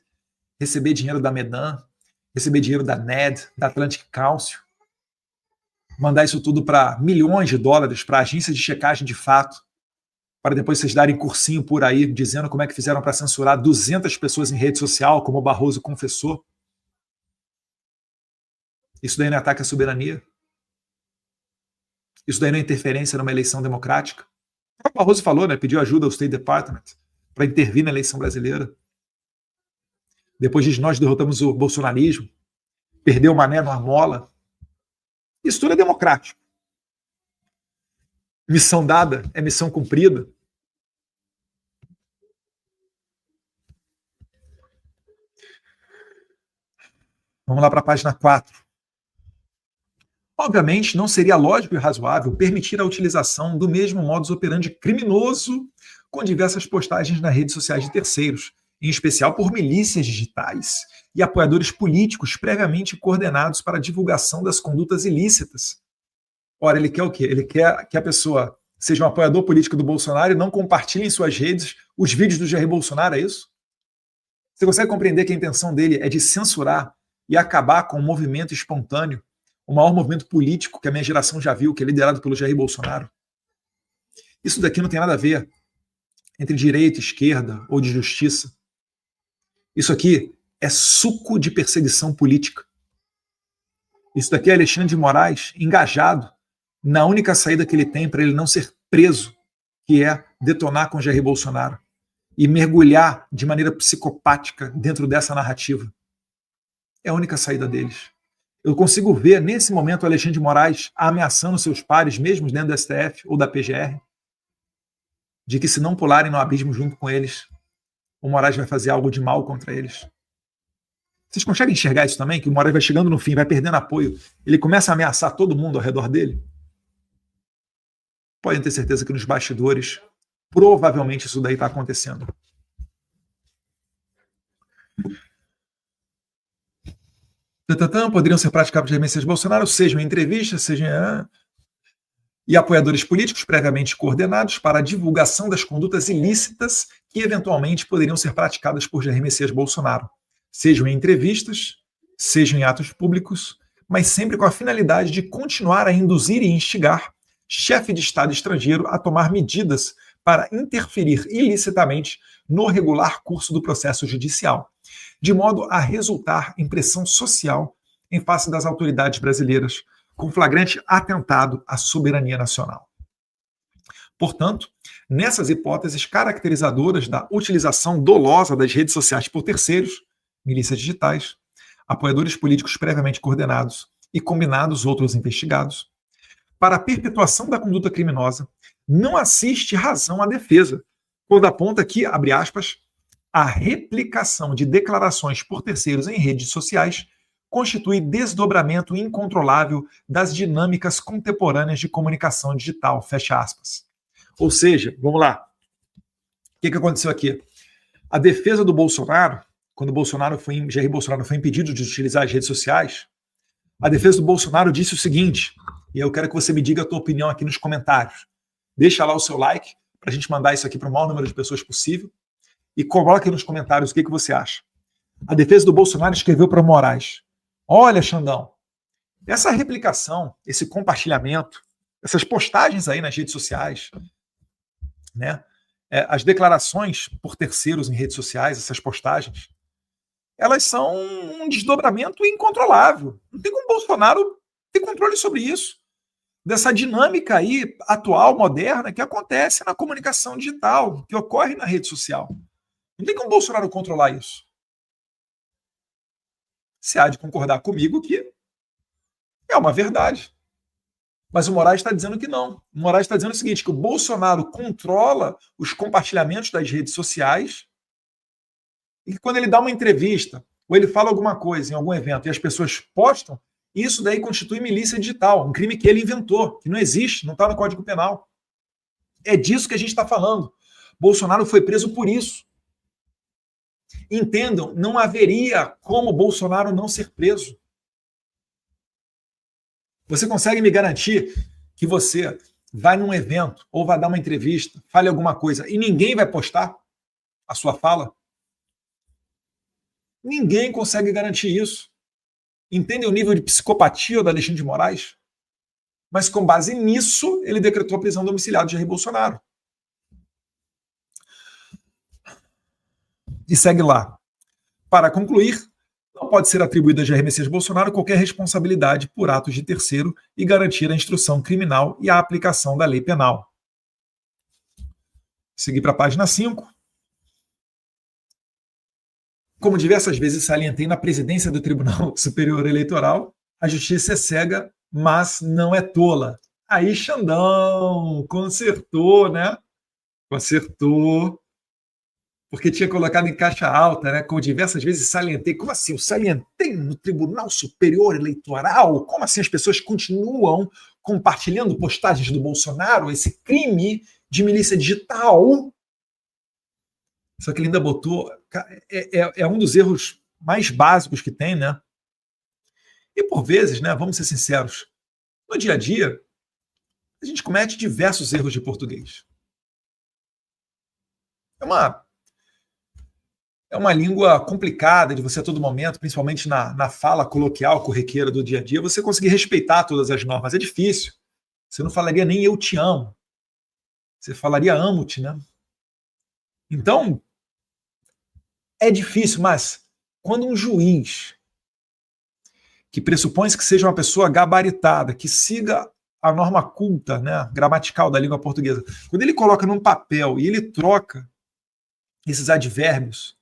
S1: receber dinheiro da Medan, receber dinheiro da NED, da Atlantic Council, mandar isso tudo para milhões de dólares para agências de checagem de fato, para depois vocês darem cursinho por aí dizendo como é que fizeram para censurar 200 pessoas em rede social, como o Barroso confessou. Isso daí não é ataque à soberania? Isso daí não é interferência numa eleição democrática? O Barroso falou, né? Pediu ajuda ao State Department para intervir na eleição brasileira. Depois diz, nós derrotamos o bolsonarismo, perdeu o Mané numa mola. Isso tudo é democrático. Missão dada é missão cumprida. Vamos lá para a página 4. Obviamente, não seria lógico e razoável permitir a utilização do mesmo modus operandi criminoso com diversas postagens nas redes sociais de terceiros, em especial por milícias digitais e apoiadores políticos previamente coordenados para a divulgação das condutas ilícitas. Ora, ele quer o quê? Ele quer que a pessoa seja um apoiador político do Bolsonaro e não compartilhe em suas redes os vídeos do Jair Bolsonaro, é isso? Você consegue compreender que a intenção dele é de censurar e acabar com o movimento espontâneo, o maior movimento político que a minha geração já viu, que é liderado pelo Jair Bolsonaro? Isso daqui não tem nada a ver entre direita, esquerda ou de justiça. Isso aqui é suco de perseguição política. Isso daqui é Alexandre de Moraes engajado na única saída que ele tem para ele não ser preso, que é detonar com Jair Bolsonaro e mergulhar de maneira psicopática dentro dessa narrativa. É a única saída deles. Eu consigo ver, nesse momento, o Alexandre de Moraes ameaçando seus pares, mesmo dentro do STF ou da PGR, de que se não pularem no abismo junto com eles, o Moraes vai fazer algo de mal contra eles. Vocês conseguem enxergar isso também? Que o Moraes vai chegando no fim, vai perdendo apoio, ele começa a ameaçar todo mundo ao redor dele? Podem ter certeza que nos bastidores, provavelmente isso daí está acontecendo. Poderiam ser praticados de Messias Bolsonaro, sejam em entrevistas, sejam e apoiadores políticos previamente coordenados para a divulgação das condutas ilícitas que eventualmente poderiam ser praticadas por Jair Messias Bolsonaro, sejam em entrevistas, sejam em atos públicos, mas sempre com a finalidade de continuar a induzir e instigar chefe de Estado estrangeiro a tomar medidas para interferir ilicitamente no regular curso do processo judicial, de modo a resultar em pressão social em face das autoridades brasileiras, com flagrante atentado à soberania nacional. Portanto, nessas hipóteses caracterizadoras da utilização dolosa das redes sociais por terceiros, milícias digitais, apoiadores políticos previamente coordenados e combinados outros investigados, para a perpetuação da conduta criminosa, não assiste razão à defesa, quando aponta que, abre aspas, a replicação de declarações por terceiros em redes sociais constitui desdobramento incontrolável das dinâmicas contemporâneas de comunicação digital, fecha aspas. Ou seja, vamos lá, o que aconteceu aqui? A defesa do Bolsonaro, quando Jair Bolsonaro foi impedido de utilizar as redes sociais, a defesa do Bolsonaro disse o seguinte, e eu quero que você me diga a tua opinião aqui nos comentários. Deixa lá o seu like, para a gente mandar isso aqui para o maior número de pessoas possível, e coloque nos comentários o que você acha. A defesa do Bolsonaro escreveu para o Moraes, olha, Xandão, essa replicação, esse compartilhamento, essas postagens aí nas redes sociais, né, as declarações por terceiros em redes sociais, essas postagens, elas são um desdobramento incontrolável. Não tem como o Bolsonaro ter controle sobre isso. Dessa dinâmica aí, atual, moderna, que acontece na comunicação digital, que ocorre na rede social. Não tem como o Bolsonaro controlar isso. Você há de concordar comigo que é uma verdade. Mas o Moraes está dizendo que não. O Moraes está dizendo o seguinte, que o Bolsonaro controla os compartilhamentos das redes sociais e que quando ele dá uma entrevista ou ele fala alguma coisa em algum evento e as pessoas postam, isso daí constitui milícia digital, um crime que ele inventou, que não existe, não está no Código Penal. É disso que a gente está falando. Bolsonaro foi preso por isso. Entendam, não haveria como Bolsonaro não ser preso. Você consegue me garantir que você vai num evento ou vai dar uma entrevista, fale alguma coisa e ninguém vai postar a sua fala? Ninguém consegue garantir isso. Entendem o nível de psicopatia da Alexandre de Moraes? Mas com base nisso, ele decretou a prisão domiciliar de Jair Bolsonaro. E segue lá. Para concluir, não pode ser atribuída a Jair Messias Bolsonaro qualquer responsabilidade por atos de terceiro e garantir a instrução criminal e a aplicação da lei penal. Seguir para a página 5. Como diversas vezes salientei na presidência do Tribunal Superior Eleitoral, a justiça é cega, mas não é tola. Aí, Xandão, consertou, né? Consertou, porque tinha colocado em caixa alta, né? Como diversas vezes salientei. Como assim? Eu salientei no Tribunal Superior Eleitoral? Como assim as pessoas continuam compartilhando postagens do Bolsonaro, esse crime de milícia digital? Só que ele ainda botou... É um dos erros mais básicos que tem, né? E por vezes, né, vamos ser sinceros, no dia a dia, a gente comete diversos erros de português. É uma língua complicada de você a todo momento, principalmente na fala coloquial, corriqueira do dia a dia, você conseguir respeitar todas as normas. É difícil. Você não falaria nem eu te amo. Você falaria amo-te, né? Então, é difícil, mas quando um juiz, que pressupõe-se que seja uma pessoa gabaritada, que siga a norma culta, né, gramatical da língua portuguesa, quando ele coloca num papel e ele troca esses advérbios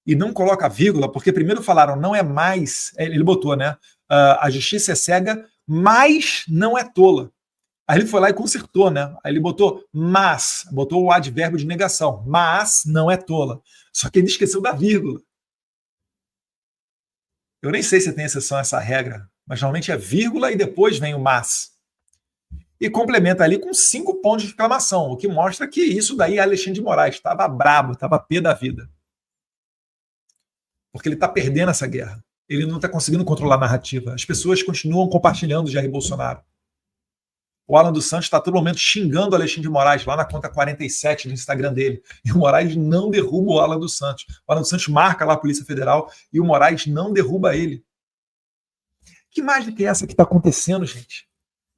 S1: e não coloca vírgula, porque primeiro falaram não é mais, ele botou, né, a justiça é cega, mas não é tola. Aí ele foi lá e consertou, né? Aí ele botou mas, botou o advérbio de negação, mas não é tola. Só que ele esqueceu da vírgula. Eu nem sei se tem exceção a essa regra, mas normalmente é vírgula e depois vem o mas. E complementa ali com 5 pontos de exclamação, o que mostra que isso daí Alexandre de Moraes estava brabo, estava pé da vida. Porque ele está perdendo essa guerra. Ele não está conseguindo controlar a narrativa. As pessoas continuam compartilhando Jair Bolsonaro. O Alan dos Santos está a todo momento xingando o Alexandre de Moraes lá na conta 47 do Instagram dele. E o Moraes não derruba o Alan dos Santos. O Alan dos Santos marca lá a Polícia Federal e o Moraes não derruba ele. Que mágica é essa que está acontecendo, gente?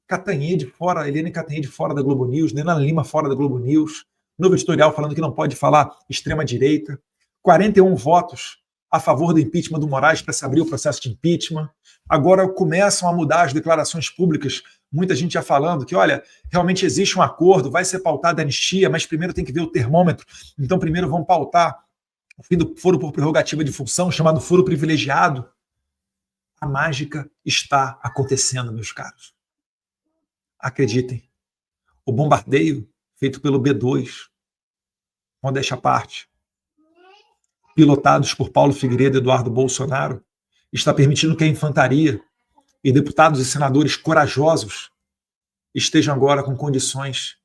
S1: Catanhede fora, Helene Catanhede fora da Globo News, Nena Lima fora da Globo News, novo editorial falando que não pode falar extrema-direita, 41 votos a favor do impeachment do Moraes para se abrir o processo de impeachment. Agora começam a mudar as declarações públicas, muita gente já falando que, olha, realmente existe um acordo, vai ser pautada a anistia, mas primeiro tem que ver o termômetro, então primeiro vão pautar o fim do foro por prerrogativa de função, chamado foro privilegiado. A mágica está acontecendo, meus caros. Acreditem, o bombardeio feito pelo B2, modéstia à parte, pilotados por Paulo Figueiredo e Eduardo Bolsonaro, está permitindo que a infantaria e deputados e senadores corajosos estejam agora com condições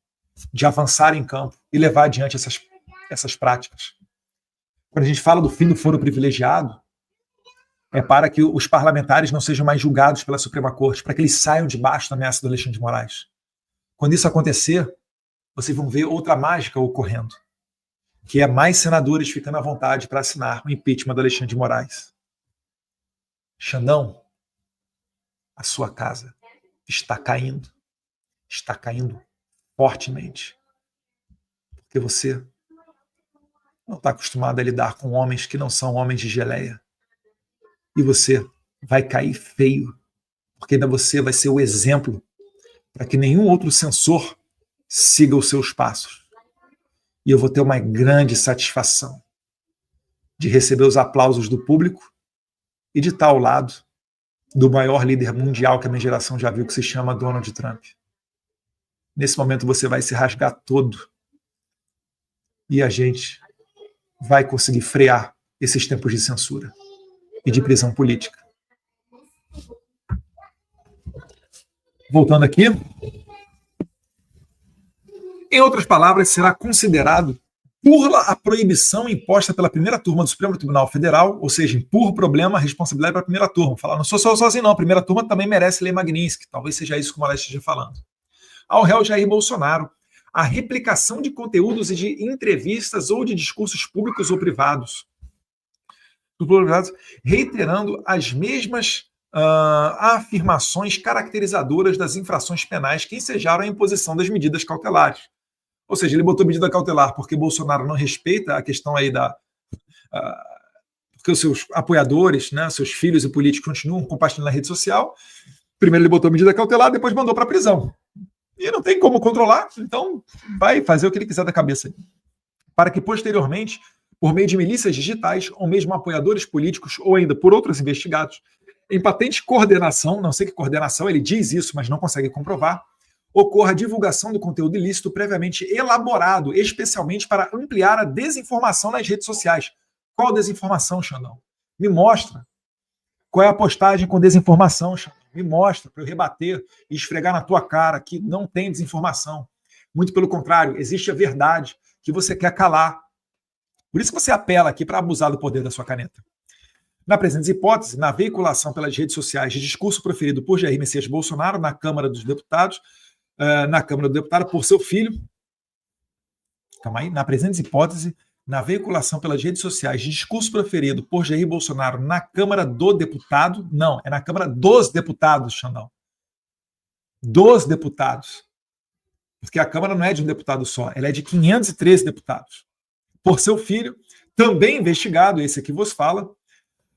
S1: de avançar em campo e levar adiante essas práticas. Quando a gente fala do fim do foro privilegiado, é para que os parlamentares não sejam mais julgados pela Suprema Corte, para que eles saiam debaixo da ameaça do Alexandre de Moraes. Quando isso acontecer, vocês vão ver outra mágica ocorrendo, que é mais senadores ficando à vontade para assinar o impeachment do Alexandre de Moraes. Xandão, a sua casa está caindo fortemente, porque você não está acostumado a lidar com homens que não são homens de geleia. E você vai cair feio, porque ainda você vai ser o exemplo para que nenhum outro censor siga os seus passos. E eu vou ter uma grande satisfação de receber os aplausos do público e de estar ao lado do maior líder mundial que a minha geração já viu, que se chama Donald Trump. Nesse momento você vai se rasgar todo e a gente vai conseguir frear esses tempos de censura e de prisão política. Voltando aqui. Em outras palavras, será considerado burla a proibição imposta pela primeira turma do Supremo Tribunal Federal, ou seja, empurra o problema, a responsabilidade para a primeira turma. Falar, não sou só sozinho não, a primeira turma também merece lei Magnitsky, talvez seja isso que o Moraes esteja falando. Ao réu Jair Bolsonaro, a replicação de conteúdos e de entrevistas ou de discursos públicos ou privados, reiterando as mesmas afirmações caracterizadoras das infrações penais que ensejaram a imposição das medidas cautelares. Ou seja, ele botou medida cautelar porque Bolsonaro não respeita a questão aí porque os seus apoiadores, né, seus filhos e políticos continuam compartilhando na rede social. Primeiro ele botou medida cautelar, depois mandou para a prisão. E não tem como controlar, então vai fazer o que ele quiser da cabeça. para que posteriormente, por meio de milícias digitais, ou mesmo apoiadores políticos, ou ainda por outros investigados, em patente coordenação, não sei que coordenação, ele diz isso, mas não consegue comprovar, ocorra a divulgação do conteúdo ilícito previamente elaborado, especialmente para ampliar a desinformação nas redes sociais. Qual desinformação, Xandão? Me mostra. Qual é a postagem com desinformação, Xandão? Me mostra, para eu rebater e esfregar na tua cara que não tem desinformação. Muito pelo contrário, existe a verdade que você quer calar. Por isso que você apela aqui para abusar do poder da sua caneta. Na presente hipótese, na veiculação pelas redes sociais de discurso proferido por Jair Messias Bolsonaro na Câmara dos Deputados, por seu filho. Calma aí. Na presente hipótese, na veiculação pelas redes sociais de discurso proferido por Jair Bolsonaro na Câmara do Deputado, não, é na Câmara dos Deputados, Xandão. Dos deputados. Porque a Câmara não é de um deputado só, ela é de 513 deputados. Por seu filho, também investigado, esse aqui vos fala,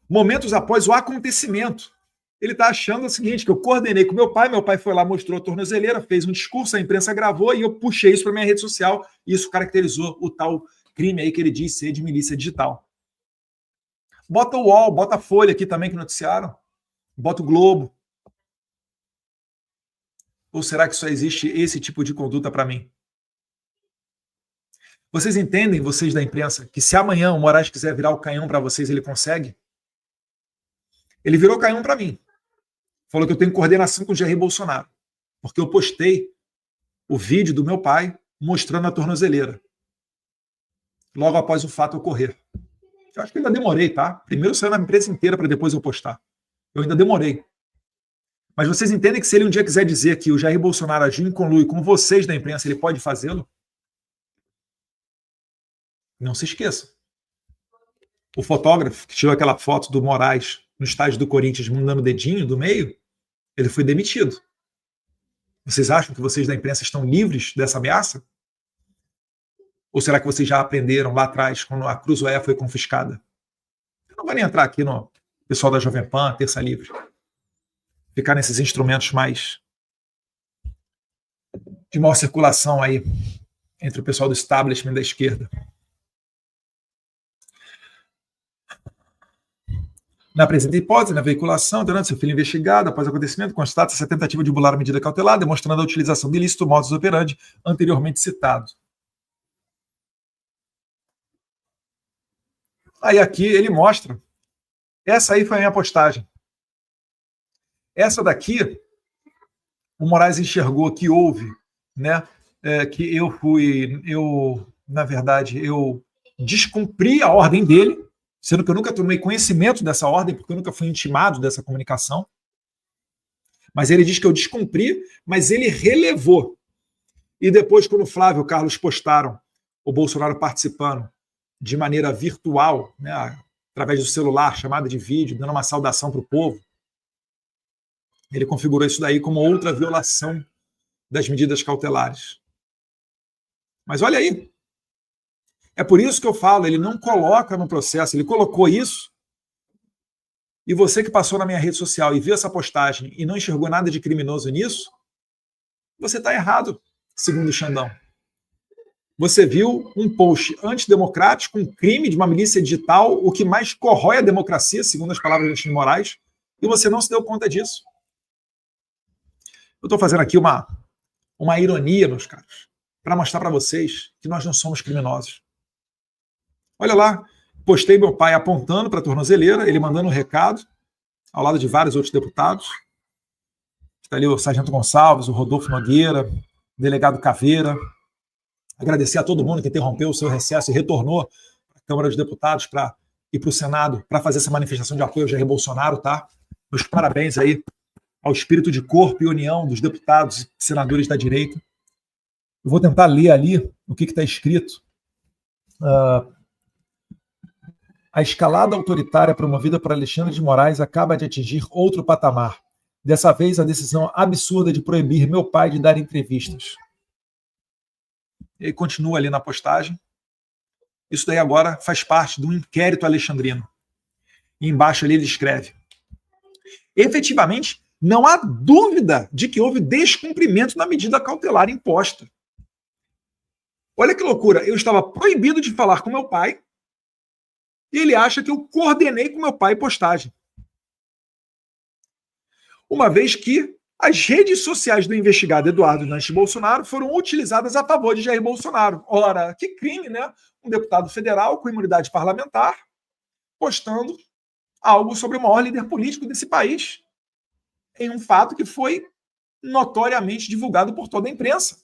S1: momentos após o acontecimento. Ele está achando o seguinte, que eu coordenei com meu pai foi lá, mostrou a tornozeleira, fez um discurso, a imprensa gravou e eu puxei isso para minha rede social e isso caracterizou o tal crime aí que ele diz ser de milícia digital. Bota o UOL, bota a Folha aqui também que noticiaram, bota o Globo. Ou será que só existe esse tipo de conduta para mim? Vocês entendem, vocês da imprensa, que se amanhã o Moraes quiser virar o canhão para vocês, ele consegue? Ele virou canhão para mim. Falou que eu tenho coordenação com o Jair Bolsonaro, porque eu postei o vídeo do meu pai mostrando a tornozeleira, logo após o fato ocorrer. Eu acho que eu ainda demorei, tá? Primeiro saiu na imprensa inteira para depois eu postar. Eu ainda demorei. Mas vocês entendem que se ele um dia quiser dizer que o Jair Bolsonaro agiu em conluio com vocês da imprensa, ele pode fazê-lo? Não se esqueça. O fotógrafo que tirou aquela foto do Moraes no estádio do Corinthians mandando o dedinho do meio, ele foi demitido. Vocês acham que vocês da imprensa estão livres dessa ameaça? Ou será que vocês já aprenderam lá atrás, quando a Cruzoé foi confiscada? Eu não vou nem entrar aqui no pessoal da Jovem Pan, Terça Livre. Ficar nesses instrumentos mais de maior circulação aí entre o pessoal do establishment da esquerda. Na presente hipótese, na veiculação, durante seu filho investigado, após o acontecimento, constata essa tentativa de bular a medida cautelar, demonstrando a utilização do ilícito modus operandi anteriormente citado. Aí aqui ele mostra. Essa aí foi a minha postagem. Essa daqui, o Moraes enxergou que houve, né, que na verdade, eu descumpri a ordem dele, sendo que eu nunca tomei conhecimento dessa ordem, porque eu nunca fui intimado dessa comunicação. Mas ele diz que eu descumpri, mas ele relevou. E depois, quando o Flávio e o Carlos postaram o Bolsonaro participando de maneira virtual, né, através do celular, chamada de vídeo, dando uma saudação para o povo, ele configurou isso daí como outra violação das medidas cautelares. Mas olha aí, é por isso que eu falo, ele não coloca no processo, ele colocou isso, e você que passou na minha rede social e viu essa postagem e não enxergou nada de criminoso nisso, você está errado, segundo o Xandão. Você viu um post antidemocrático, um crime de uma milícia digital, o que mais corrói a democracia, segundo as palavras de Alexandre de Moraes, e você não se deu conta disso. Eu estou fazendo aqui uma ironia, meus caros, para mostrar para vocês que nós não somos criminosos. Olha lá, postei meu pai apontando para a tornozeleira, ele mandando um recado, ao lado de vários outros deputados. Está ali o Sargento Gonçalves, o Rodolfo Nogueira, o delegado Caveira. Agradecer a todo mundo que interrompeu o seu recesso e retornou à Câmara dos Deputados para ir para o Senado para fazer essa manifestação de apoio ao Jair Bolsonaro, tá? Meus parabéns aí ao espírito de corpo e união dos deputados e senadores da direita. Eu vou tentar ler ali o que está escrito. A escalada autoritária promovida por Alexandre de Moraes acaba de atingir outro patamar. Dessa vez, a decisão absurda de proibir meu pai de dar entrevistas. E continua ali na postagem. Isso daí agora faz parte do inquérito alexandrino. E embaixo ali ele escreve: efetivamente, não há dúvida de que houve descumprimento na medida cautelar imposta. Olha que loucura, eu estava proibido de falar com meu pai e ele acha que eu coordenei com meu pai postagem. Uma vez que as redes sociais do investigado Eduardo Nantes Bolsonaro foram utilizadas a favor de Jair Bolsonaro. Ora, que crime, né? Um deputado federal com imunidade parlamentar postando algo sobre o maior líder político desse país em um fato que foi notoriamente divulgado por toda a imprensa.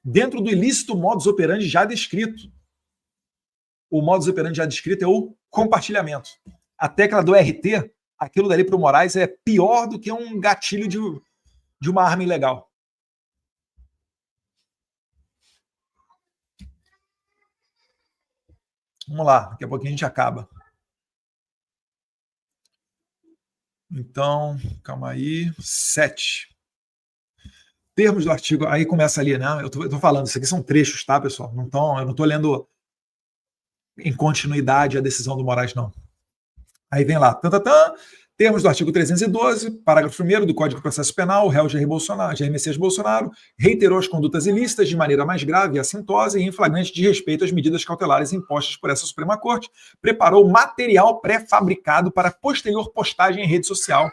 S1: Dentro do ilícito modus operandi já descrito. O modus operandi já descrito é o compartilhamento. A tecla do RT, aquilo dali para o Moraes é pior do que um gatilho de uma arma ilegal. Vamos lá, daqui a pouquinho a gente acaba. Então, calma aí. 7. Termos do artigo, aí começa ali, né? Eu tô falando, isso aqui são trechos, tá, pessoal? Eu não tô lendo em continuidade a decisão do Moraes, não. Aí vem lá, termos do artigo 312, parágrafo 1º do Código de Processo Penal, o réu Jair Messias Bolsonaro reiterou as condutas ilícitas de maneira mais grave e assintosa e em flagrante de respeito às medidas cautelares impostas por essa Suprema Corte, preparou material pré-fabricado para posterior postagem em rede social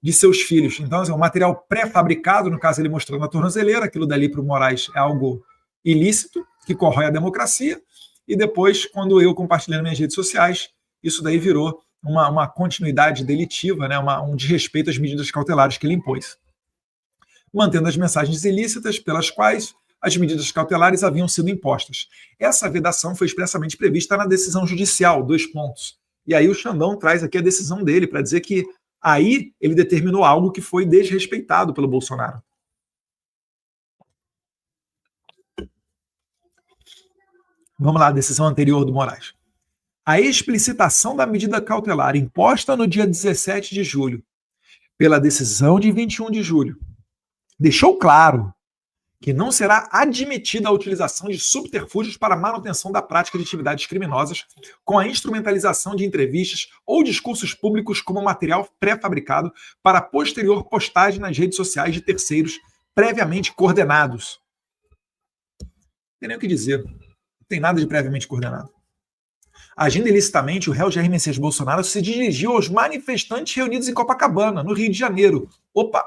S1: de seus filhos. Então, assim, um material pré-fabricado, no caso ele mostrando a tornozeleira, aquilo dali para o Moraes é algo ilícito, que corrói a democracia, e depois, quando eu compartilhei nas minhas redes sociais, isso daí virou uma continuidade delitiva, né, um desrespeito às medidas cautelares que ele impôs. Mantendo as mensagens ilícitas pelas quais as medidas cautelares haviam sido impostas. Essa vedação foi expressamente prevista na decisão judicial, 2 pontos. E aí o Xandão traz aqui a decisão dele para dizer que aí ele determinou algo que foi desrespeitado pelo Bolsonaro. Vamos lá, a decisão anterior do Moraes. A explicitação da medida cautelar imposta no dia 17 de julho, pela decisão de 21 de julho, deixou claro que não será admitida a utilização de subterfúgios para a manutenção da prática de atividades criminosas com a instrumentalização de entrevistas ou discursos públicos como material pré-fabricado para posterior postagem nas redes sociais de terceiros previamente coordenados. Não tem nem o que dizer. Não tem nada de previamente coordenado. Agindo ilicitamente, o réu Jair Messias Bolsonaro se dirigiu aos manifestantes reunidos em Copacabana, no Rio de Janeiro. Opa!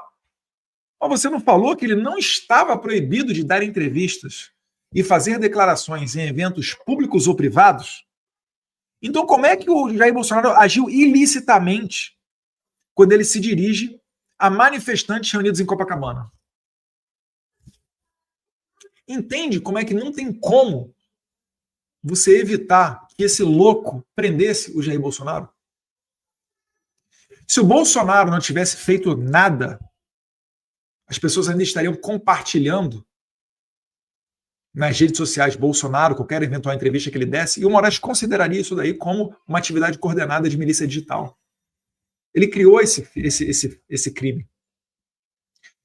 S1: Mas você não falou que ele não estava proibido de dar entrevistas e fazer declarações em eventos públicos ou privados? Então, como é que o Jair Bolsonaro agiu ilicitamente quando ele se dirige a manifestantes reunidos em Copacabana? Entende como é que não tem como você evitar que esse louco prendesse o Jair Bolsonaro? Se o Bolsonaro não tivesse feito nada, as pessoas ainda estariam compartilhando nas redes sociais Bolsonaro, qualquer eventual entrevista que ele desse, e o Moraes consideraria isso daí como uma atividade coordenada de milícia digital. Ele criou esse crime.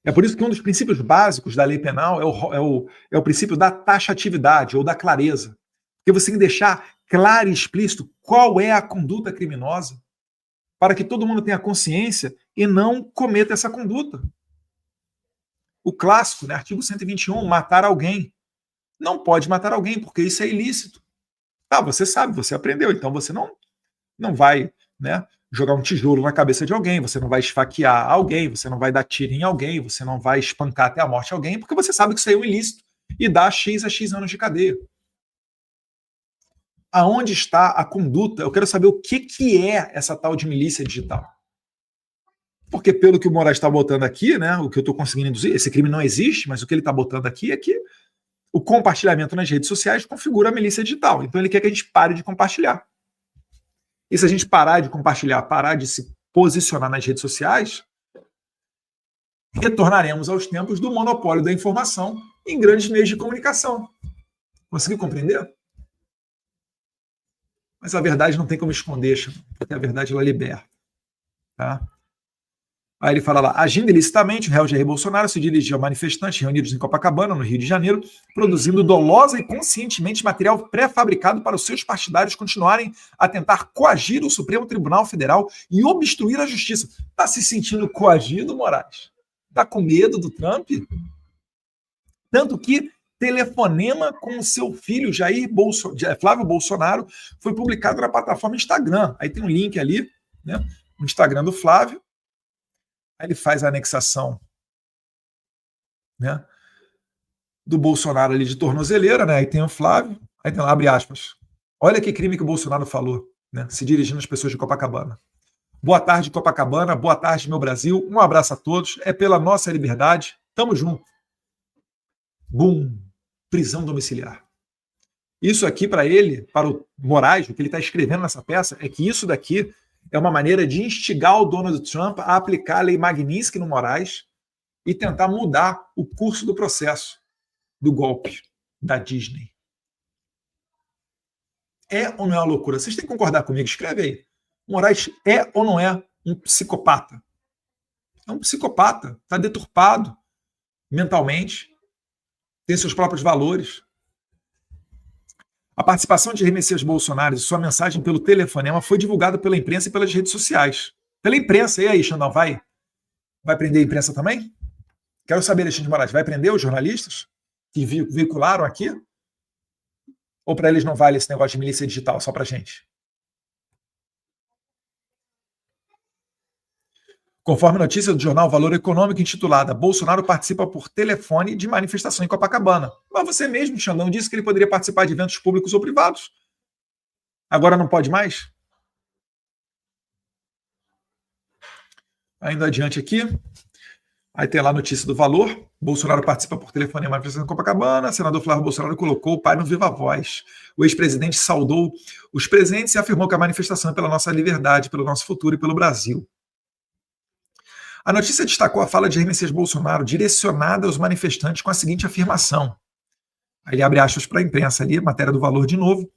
S1: É por isso que um dos princípios básicos da lei penal é o princípio da taxatividade ou da clareza. Porque você tem que deixar claro e explícito qual é a conduta criminosa para que todo mundo tenha consciência e não cometa essa conduta. O clássico, né, artigo 121, matar alguém. Não pode matar alguém, porque isso é ilícito. Tá, você sabe, você aprendeu, então você não vai, né, jogar um tijolo na cabeça de alguém, você não vai esfaquear alguém, você não vai dar tiro em alguém, você não vai espancar até a morte alguém, porque você sabe que isso aí é um ilícito e dá X a X anos de cadeia. Aonde está a conduta? Eu quero saber o que é essa tal de milícia digital. Porque pelo que o Moraes está botando aqui, né, o que eu estou conseguindo induzir, esse crime não existe, mas o que ele está botando aqui é que o compartilhamento nas redes sociais configura a milícia digital. Então ele quer que a gente pare de compartilhar. E se a gente parar de compartilhar, parar de se posicionar nas redes sociais, retornaremos aos tempos do monopólio da informação em grandes meios de comunicação. Conseguiu compreender? Mas a verdade não tem como esconder, porque a verdade ela liberta. Tá? Aí ele fala lá, agindo ilicitamente, o réu Jair Bolsonaro se dirigiu a manifestantes reunidos em Copacabana, no Rio de Janeiro, produzindo dolosa e conscientemente material pré-fabricado para os seus partidários continuarem a tentar coagir o Supremo Tribunal Federal e obstruir a justiça. Está se sentindo coagido, Moraes? Está com medo do Trump? Tanto que telefonema com o seu filho, Flávio Bolsonaro, foi publicado na plataforma Instagram. Aí tem um link ali, né, no Instagram do Flávio. Aí ele faz a anexação, né, do Bolsonaro ali de tornozeleira, né? Aí tem o Flávio, aí tem lá, abre aspas. Olha que crime que o Bolsonaro falou, né, se dirigindo às pessoas de Copacabana. Boa tarde, Copacabana. Boa tarde, meu Brasil. Um abraço a todos. É pela nossa liberdade. Tamo junto. Bum. Prisão domiciliar. Isso aqui para ele, para o Moraes, o que ele está escrevendo nessa peça, é que isso daqui é uma maneira de instigar o Donald Trump a aplicar a lei Magnitsky no Moraes e tentar mudar o curso do processo do golpe da Disney. É ou não é uma loucura? Vocês têm que concordar comigo. Escreve aí. Moraes é ou não é um psicopata? É um psicopata. Está deturpado mentalmente. Tem seus próprios valores. A participação de Jair Messias Bolsonaro e sua mensagem pelo telefonema foi divulgada pela imprensa e pelas redes sociais. Pela imprensa. E aí, Xandão, vai prender a imprensa também? Quero saber, Alexandre de Moraes, vai prender os jornalistas que veicularam aqui? Ou para eles não vale esse negócio de milícia digital, só para gente? Conforme notícia do jornal Valor Econômico, intitulada Bolsonaro participa por telefone de manifestação em Copacabana. Mas você mesmo, Xandão, disse que ele poderia participar de eventos públicos ou privados. Agora não pode mais? Ainda adiante aqui. Aí tem lá a notícia do Valor. Bolsonaro participa por telefone em manifestação em Copacabana. Senador Flávio Bolsonaro colocou o pai no Viva Voz. O ex-presidente saudou os presentes e afirmou que a manifestação é pela nossa liberdade, pelo nosso futuro e pelo Brasil. A notícia destacou a fala de Jair Messias Bolsonaro direcionada aos manifestantes com a seguinte afirmação. Aí abre aspas para a imprensa ali, matéria do Valor de novo.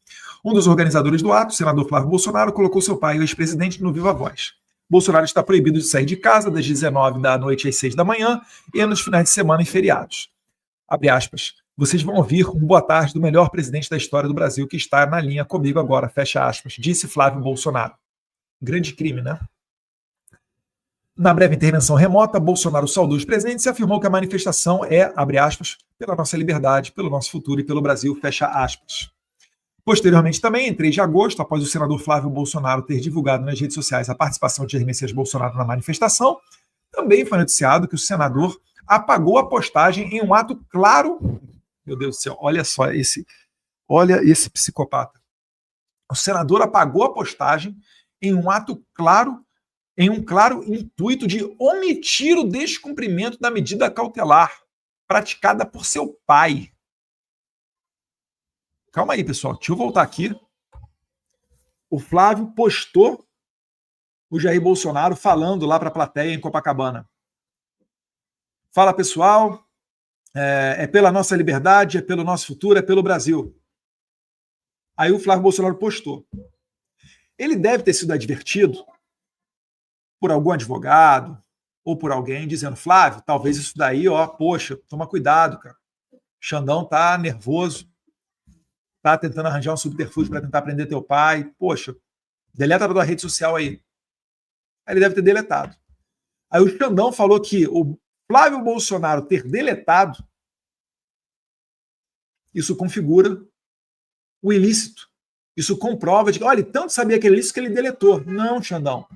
S1: Um dos organizadores do ato, o senador Flávio Bolsonaro, colocou seu pai, o ex-presidente, no Viva Voz. Bolsonaro está proibido de sair de casa das 19 da noite às 6 da manhã e nos finais de semana e feriados. Abre aspas. Vocês vão ouvir um boa tarde do melhor presidente da história do Brasil que está na linha comigo agora, fecha aspas, disse Flávio Bolsonaro. Grande crime, né? Na breve intervenção remota, Bolsonaro saudou os presentes e afirmou que a manifestação é, abre aspas, pela nossa liberdade, pelo nosso futuro e pelo Brasil, fecha aspas. Posteriormente também, em 3 de agosto, após o senador Flávio Bolsonaro ter divulgado nas redes sociais a participação de Jair Messias Bolsonaro na manifestação, também foi noticiado que o senador apagou a postagem em um ato claro. Meu Deus do céu, olha esse psicopata. O senador apagou a postagem em um ato claro, em um claro intuito de omitir o descumprimento da medida cautelar praticada por seu pai. Calma aí, pessoal. Deixa eu voltar aqui. O Flávio postou o Jair Bolsonaro falando lá para a plateia em Copacabana. Fala, pessoal. É pela nossa liberdade, é pelo nosso futuro, é pelo Brasil. Aí o Flávio Bolsonaro postou. Ele deve ter sido advertido por algum advogado ou por alguém dizendo, Flávio, talvez isso daí, poxa, toma cuidado, cara. Xandão tá nervoso, tá tentando arranjar um subterfúgio para tentar prender teu pai. Poxa, deleta da tua rede social aí. Aí ele deve ter deletado. Aí o Xandão falou que o Flávio Bolsonaro ter deletado, isso configura o ilícito. Isso comprova de que, olha, ele tanto sabia que era ilícito que ele deletou. Não, Xandão.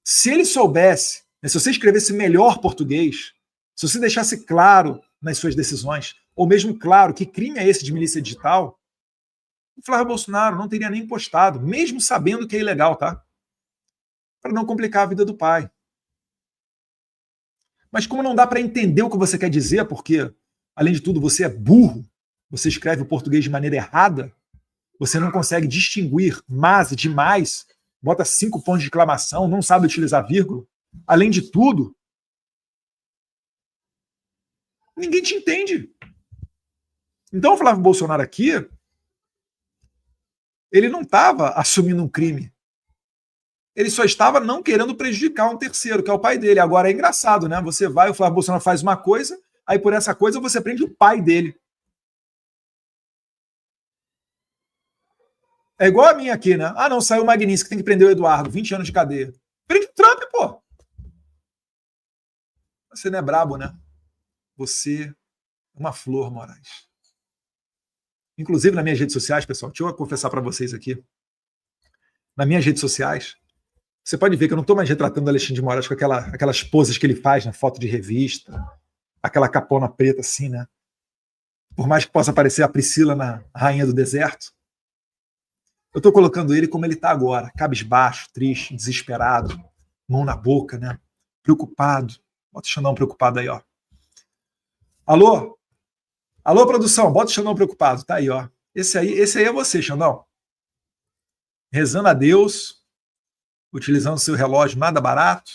S1: Se ele soubesse, se você escrevesse melhor português, se você deixasse claro nas suas decisões, ou mesmo claro que crime é esse de milícia digital, o Flávio Bolsonaro não teria nem postado, mesmo sabendo que é ilegal, tá? Para não complicar a vida do pai. Mas como não dá para entender o que você quer dizer, porque, além de tudo, você é burro, você escreve o português de maneira errada, você não consegue distinguir mas de mais, bota 5 pontos de exclamação, não sabe utilizar vírgula. Além de tudo, ninguém te entende. Então o Flávio Bolsonaro aqui, ele não estava assumindo um crime. Ele só estava não querendo prejudicar um terceiro, que é o pai dele. Agora é engraçado, né? Você vai, o Flávio Bolsonaro faz uma coisa, aí por essa coisa você prende o pai dele. É igual a minha aqui, né? Ah, não, saiu o Magnitsky, tem que prender o Eduardo, 20 anos de cadeia. Prende o Trump, pô. Você não é brabo, né? Você é uma flor, Moraes. Inclusive nas minhas redes sociais, pessoal, deixa eu confessar para vocês aqui. Nas minhas redes sociais, você pode ver que eu não estou mais retratando o Alexandre de Moraes com aquelas poses que ele faz na foto de revista, aquela capona preta assim, né? Por mais que possa parecer a Priscila na Rainha do Deserto, eu estou colocando ele como ele está agora, cabisbaixo, triste, desesperado, mão na boca, né? Preocupado. Bota o Xandão preocupado aí, ó. Alô? Alô, produção, bota o Xandão preocupado. Tá aí, ó. Esse aí é você, Xandão. Rezando a Deus, utilizando seu relógio nada barato.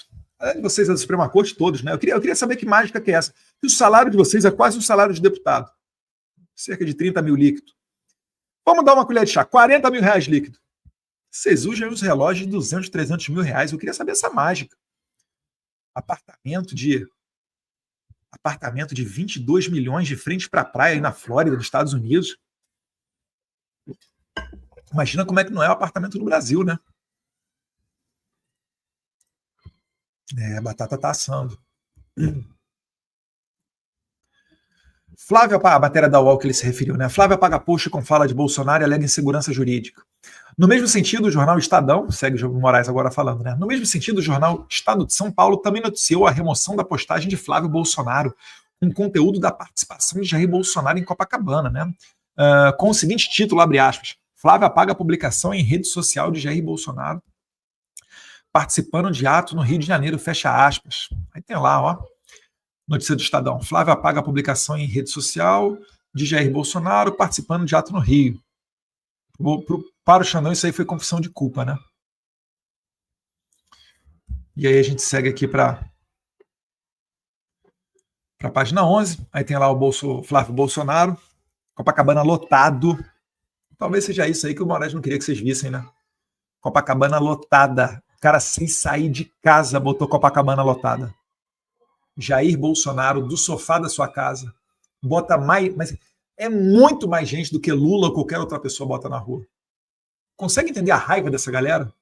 S1: Vocês da Suprema Corte, todos, né? Eu queria saber que mágica que é essa. E o salário de vocês é quase um salário de deputado. Cerca de 30 mil líquido. Vamos dar uma colher de chá. 40 mil reais líquido. Vocês usam os relógios de 200, 300 mil reais. Eu queria saber essa mágica. Apartamento de 22 milhões de frente para a praia aí na Flórida, nos Estados Unidos. Imagina como é que não é o apartamento no Brasil, né? A batata tá assando. Flávia, a matéria da UOL que ele se referiu, né? Flávia paga post com fala de Bolsonaro e alega insegurança jurídica. No mesmo sentido, o jornal Estadão, segue o Moraes agora falando, né? No mesmo sentido, o jornal Estado de São Paulo também noticiou a remoção da postagem de Flávio Bolsonaro, com conteúdo da participação de Jair Bolsonaro em Copacabana, né? Com o seguinte título, abre aspas, Flávia apaga a publicação em rede social de Jair Bolsonaro, participando de ato no Rio de Janeiro, fecha aspas. Aí tem lá, ó, notícia do Estadão. Flávia apaga a publicação em rede social de Jair Bolsonaro, participando de ato no Rio. Para o Xandão, isso aí foi confissão de culpa, né? E aí a gente segue aqui para a página 11. Aí tem lá o Flávio Bolsonaro, Copacabana lotado. Talvez seja isso aí que o Moraes não queria que vocês vissem, né? Copacabana lotada. O cara, sem sair de casa, botou Copacabana lotada. Jair Bolsonaro, do sofá da sua casa, bota mais... Mas é muito mais gente do que Lula ou qualquer outra pessoa bota na rua. Consegue entender a raiva dessa galera?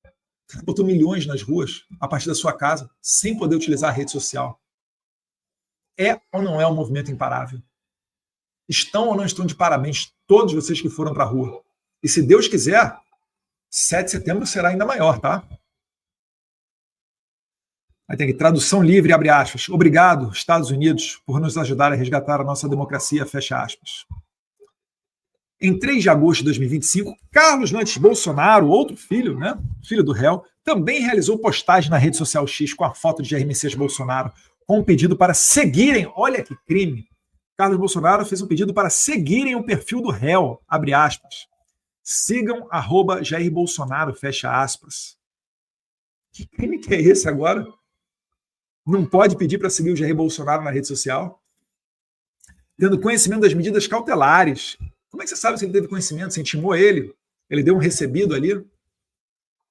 S1: O cara botou milhões nas ruas, a partir da sua casa, sem poder utilizar a rede social. É ou não é um movimento imparável? Estão ou não estão de parabéns todos vocês que foram para a rua? E se Deus quiser, 7 de setembro será ainda maior, tá? Aí tem aqui, tradução livre, abre aspas. Obrigado, Estados Unidos, por nos ajudar a resgatar a nossa democracia, fecha aspas. Em 3 de agosto de 2025, Carlos Nantes Bolsonaro, outro filho, né, filho do réu, também realizou postagem na rede social X com a foto de Jair Messias Bolsonaro, com um pedido para seguirem, olha que crime, Carlos Bolsonaro fez um pedido para seguirem o perfil do réu, abre aspas. Sigam @Jair Bolsonaro, fecha aspas. Que crime que é esse agora? Não pode pedir para seguir o Jair Bolsonaro na rede social? Tendo conhecimento das medidas cautelares. Como é que você sabe se ele teve conhecimento? Você intimou ele? Ele deu um recebido ali?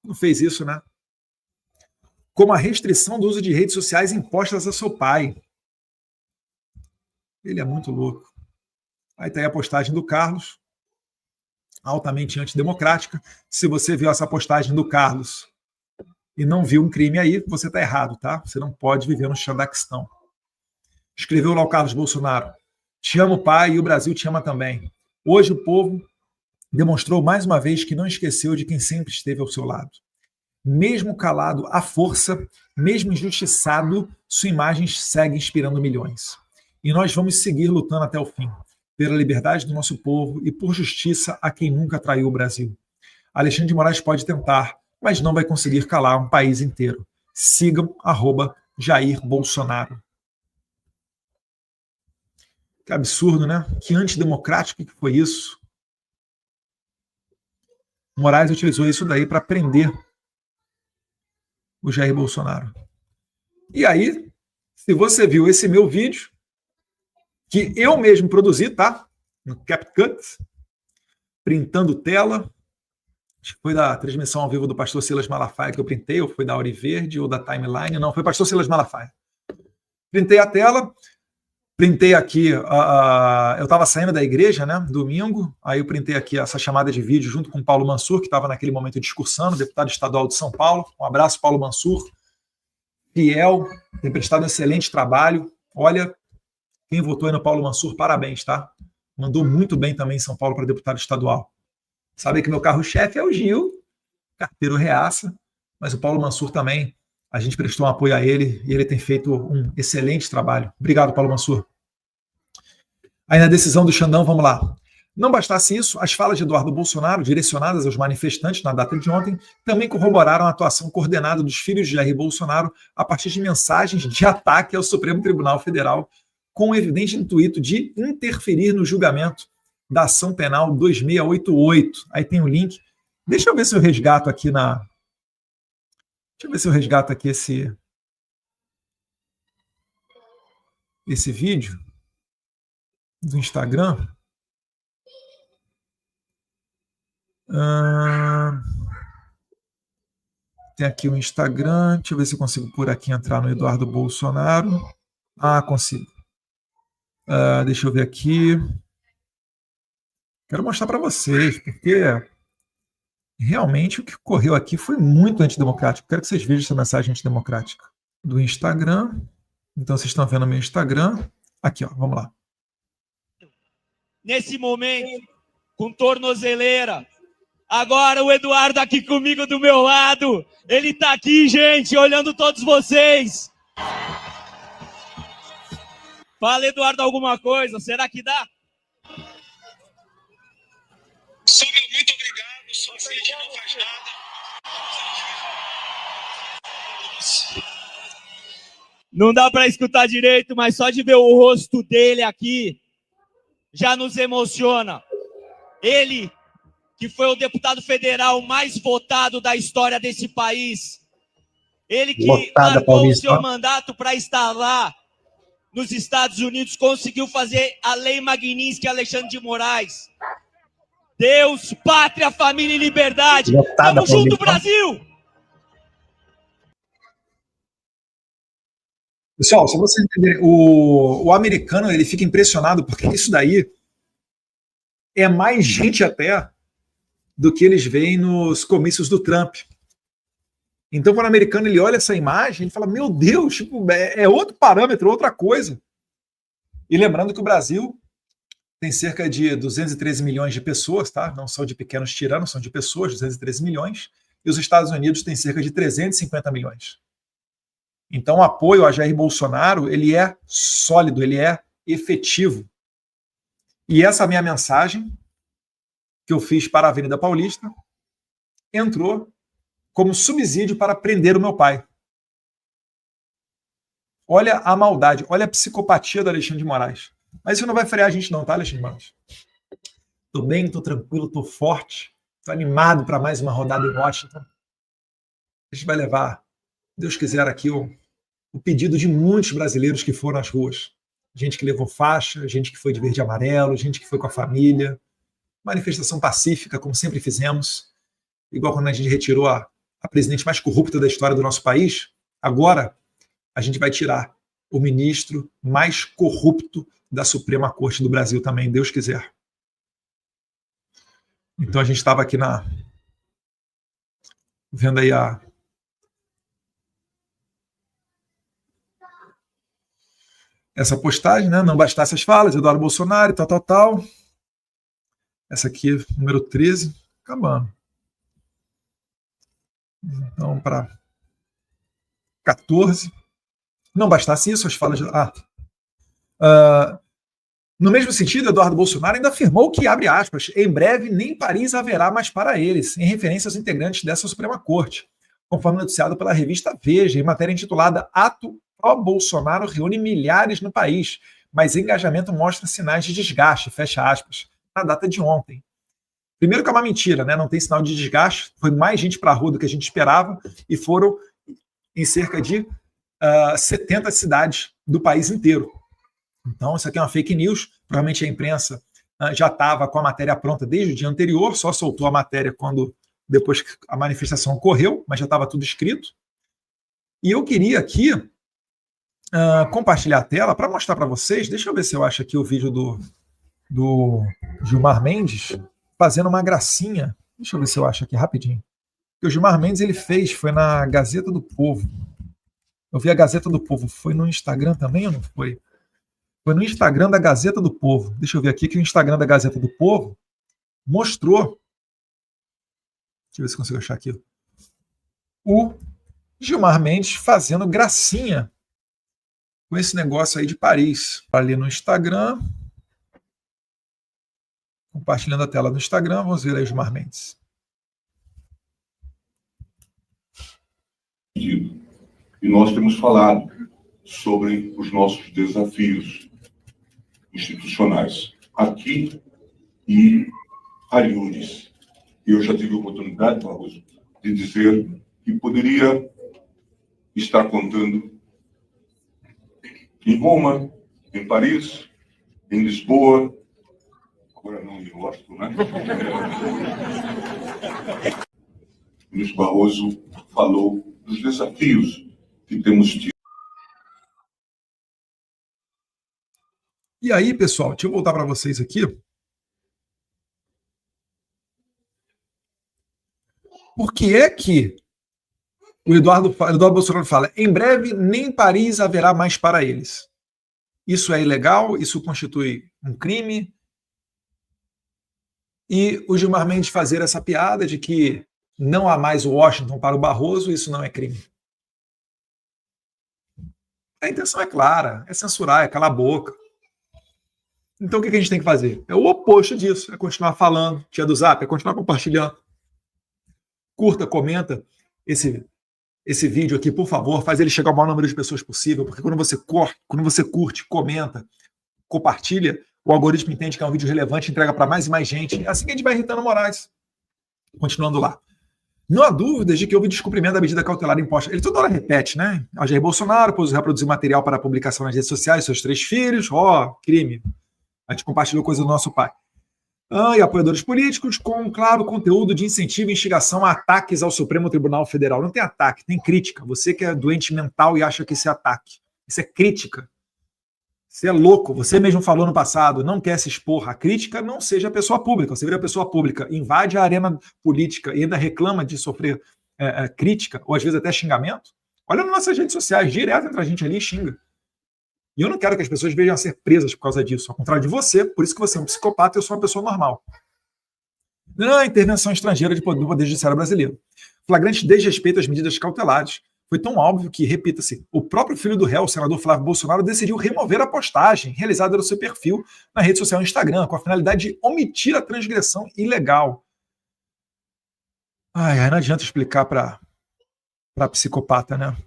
S1: Não fez isso, né? Como a restrição do uso de redes sociais impostas a seu pai. Ele é muito louco. Aí está aí a postagem do Carlos, altamente antidemocrática. Se você viu essa postagem do Carlos e não viu um crime aí, você está errado, tá? Você não pode viver no Xandaquistão. Escreveu lá o Carlos Bolsonaro. Te amo, pai, e o Brasil te ama também. Hoje o povo demonstrou mais uma vez que não esqueceu de quem sempre esteve ao seu lado. Mesmo calado à força, mesmo injustiçado, sua imagem segue inspirando milhões. E nós vamos seguir lutando até o fim, pela liberdade do nosso povo e por justiça a quem nunca traiu o Brasil. Alexandre de Moraes pode tentar, mas não vai conseguir calar um país inteiro. Sigam @Jair Bolsonaro. Que absurdo, né? Que antidemocrático que foi isso. Moraes utilizou isso daí para prender o Jair Bolsonaro. E aí, se você viu esse meu vídeo, que eu mesmo produzi, tá? No CapCut, printando tela. Acho que foi da transmissão ao vivo do pastor Silas Malafaia que eu printei, ou foi da Auri Verde, ou da Timeline. Não, foi pastor Silas Malafaia. Printei a tela, printei aqui, eu estava saindo da igreja, né, domingo, aí eu printei aqui essa chamada de vídeo junto com o Paulo Mansur, que estava naquele momento discursando, deputado estadual de São Paulo. Um abraço, Paulo Mansur. Fiel, tem prestado um excelente trabalho. Olha, quem votou aí no Paulo Mansur, parabéns, tá? mandou muito bem também em São Paulo para deputado estadual. Sabe que meu carro-chefe é o Gil, carteiro reaça, mas o Paulo Mansur também, a gente prestou um apoio a ele e ele tem feito um excelente trabalho. Obrigado, Paulo Mansur. Aí na decisão do Xandão, vamos lá. Não bastasse isso, as falas de Eduardo Bolsonaro, direcionadas aos manifestantes na data de ontem, também corroboraram a atuação coordenada dos filhos de Jair Bolsonaro a partir de mensagens de ataque ao Supremo Tribunal Federal, com um evidente intuito de interferir no julgamento da ação penal 2688. Aí tem o link. Deixa eu ver se eu resgato aqui esse vídeo do Instagram. Tem aqui o Instagram. Deixa eu ver se eu consigo por aqui entrar no Eduardo Bolsonaro. Consigo. Deixa eu ver aqui. Quero mostrar para vocês, porque realmente o que ocorreu aqui foi muito antidemocrático. Quero que vocês vejam essa mensagem antidemocrática do Instagram. Então, vocês estão vendo o meu Instagram. Aqui, ó, vamos lá.
S2: Nesse momento, com tornozeleira. Agora o Eduardo aqui comigo do meu lado. Ele tá aqui, gente, olhando todos vocês. Fala, Eduardo, alguma coisa. Será que dá?
S3: Silvio, muito obrigado. Só Cid não faz nada.
S2: Não dá para escutar direito, mas só de ver o rosto dele aqui já nos emociona. Ele, que foi o deputado federal mais votado da história desse país. Ele que largou o seu mandato para estar lá nos Estados Unidos, conseguiu fazer a Lei Magnitsky, Alexandre de Moraes. Deus, pátria, família e liberdade. Tamo junto, Brasil!
S1: Pessoal, só vocês entenderem, o americano ele fica impressionado porque isso daí é mais gente até do que eles veem nos comícios do Trump. Então, quando o americano ele olha essa imagem, ele fala, meu Deus, tipo, é outro parâmetro, outra coisa. E lembrando que o Brasil tem cerca de 213 milhões de pessoas, tá? Não são de pequenos tiranos, são de pessoas, 213 milhões, e os Estados Unidos têm cerca de 350 milhões. Então, o apoio a Jair Bolsonaro, ele é sólido, ele é efetivo. E essa minha mensagem, que eu fiz para a Avenida Paulista, entrou como subsídio para prender o meu pai. Olha a maldade, olha a psicopatia do Alexandre de Moraes. Mas isso não vai frear a gente não, tá, Alexandre de Moraes? Tô bem, tô tranquilo, tô forte, tô animado para mais uma rodada em Washington. A gente vai levar, Deus quiser, aqui o pedido de muitos brasileiros que foram às ruas. Gente que levou faixa, gente que foi de verde e amarelo, gente que foi com a família. Manifestação pacífica, como sempre fizemos. Igual quando a gente retirou a presidente mais corrupta da história do nosso país, agora a gente vai tirar o ministro mais corrupto da Suprema Corte do Brasil também, Deus quiser. Então a gente estava aqui vendo aí essa postagem, né? Não bastasse as falas, Eduardo Bolsonaro, tal. Essa aqui, número 13, acabando. Então, para 14. Não bastasse isso, as falas de... no mesmo sentido, Eduardo Bolsonaro ainda afirmou que, abre aspas, em breve nem Paris haverá mais para eles, em referência aos integrantes dessa Suprema Corte, conforme noticiado pela revista Veja, em matéria intitulada Ato pró-Bolsonaro reúne milhares no país, mas engajamento mostra sinais de desgaste, fecha aspas, na data de ontem. Primeiro que é uma mentira, né? Não tem sinal de desgaste, foi mais gente para a rua do que a gente esperava e foram em cerca de 70 cidades do país inteiro. Então, isso aqui é uma fake news, provavelmente a imprensa já estava com a matéria pronta desde o dia anterior, só soltou a matéria depois que a manifestação ocorreu, mas já estava tudo escrito. E eu queria aqui compartilhar a tela para mostrar para vocês, deixa eu ver se eu acho aqui o vídeo do Gilmar Mendes fazendo uma gracinha. Deixa eu ver se eu acho aqui rapidinho. O Gilmar Mendes ele foi na Gazeta do Povo. Eu vi a Gazeta do Povo, foi no Instagram também ou não foi? Foi no Instagram da Gazeta do Povo. Deixa eu ver aqui que o Instagram da Gazeta do Povo mostrou. Deixa eu ver se consigo achar aqui. O Gilmar Mendes fazendo gracinha com esse negócio aí de Paris. Ali no Instagram. Compartilhando a tela do Instagram. Vamos ver aí o Gilmar Mendes.
S4: E nós temos falado sobre os nossos desafios institucionais aqui e Ariures. Eu já tive a oportunidade, Barroso, de dizer que poderia estar contando em Roma, em Paris, em Lisboa, agora não em Washington, né? O ministro Barroso falou dos desafios que temos tido.
S1: E aí, pessoal, deixa eu voltar para vocês aqui. Por que é que o Eduardo Bolsonaro fala, em breve nem Paris haverá mais para eles? Isso é ilegal, isso constitui um crime. E o Gilmar Mendes fazer essa piada de que não há mais Washington para o Barroso, isso não é crime. A intenção é clara, é censurar, é calar a boca. Então o que a gente tem que fazer? É o oposto disso, é continuar falando. Tia do Zap, é continuar compartilhando. Curta, comenta esse vídeo aqui, por favor, faz ele chegar ao maior número de pessoas possível, porque quando você curte, comenta, compartilha, o algoritmo entende que é um vídeo relevante, entrega para mais e mais gente. É assim que a gente vai irritando Moraes. Continuando lá. Não há dúvidas de que houve descumprimento da medida cautelar imposta. Ele toda hora repete, né? A Jair Bolsonaro pôs reproduzir material para publicação nas redes sociais, seus 3 filhos, crime. A gente compartilhou coisa do nosso pai. E apoiadores políticos com claro conteúdo de incentivo e instigação a ataques ao Supremo Tribunal Federal. Não tem ataque, tem crítica. Você que é doente mental e acha que isso é ataque. Isso é crítica. Você é louco. Você mesmo falou no passado, não quer se expor à crítica, não seja pessoa pública. Você vira pessoa pública, invade a arena política e ainda reclama de sofrer crítica, ou às vezes até xingamento. Olha nas nossas redes sociais, direto entra a gente ali e xinga. E eu não quero que as pessoas vejam a ser presas por causa disso. Ao contrário de você, por isso que você é um psicopata e eu sou uma pessoa normal. Não, intervenção estrangeira do Poder Judiciário brasileiro. Flagrante desrespeito às medidas cautelares. Foi tão óbvio que, repita-se, o próprio filho do réu, o senador Flávio Bolsonaro, decidiu remover a postagem realizada no seu perfil na rede social Instagram, com a finalidade de omitir a transgressão ilegal. Não adianta explicar para psicopata, né?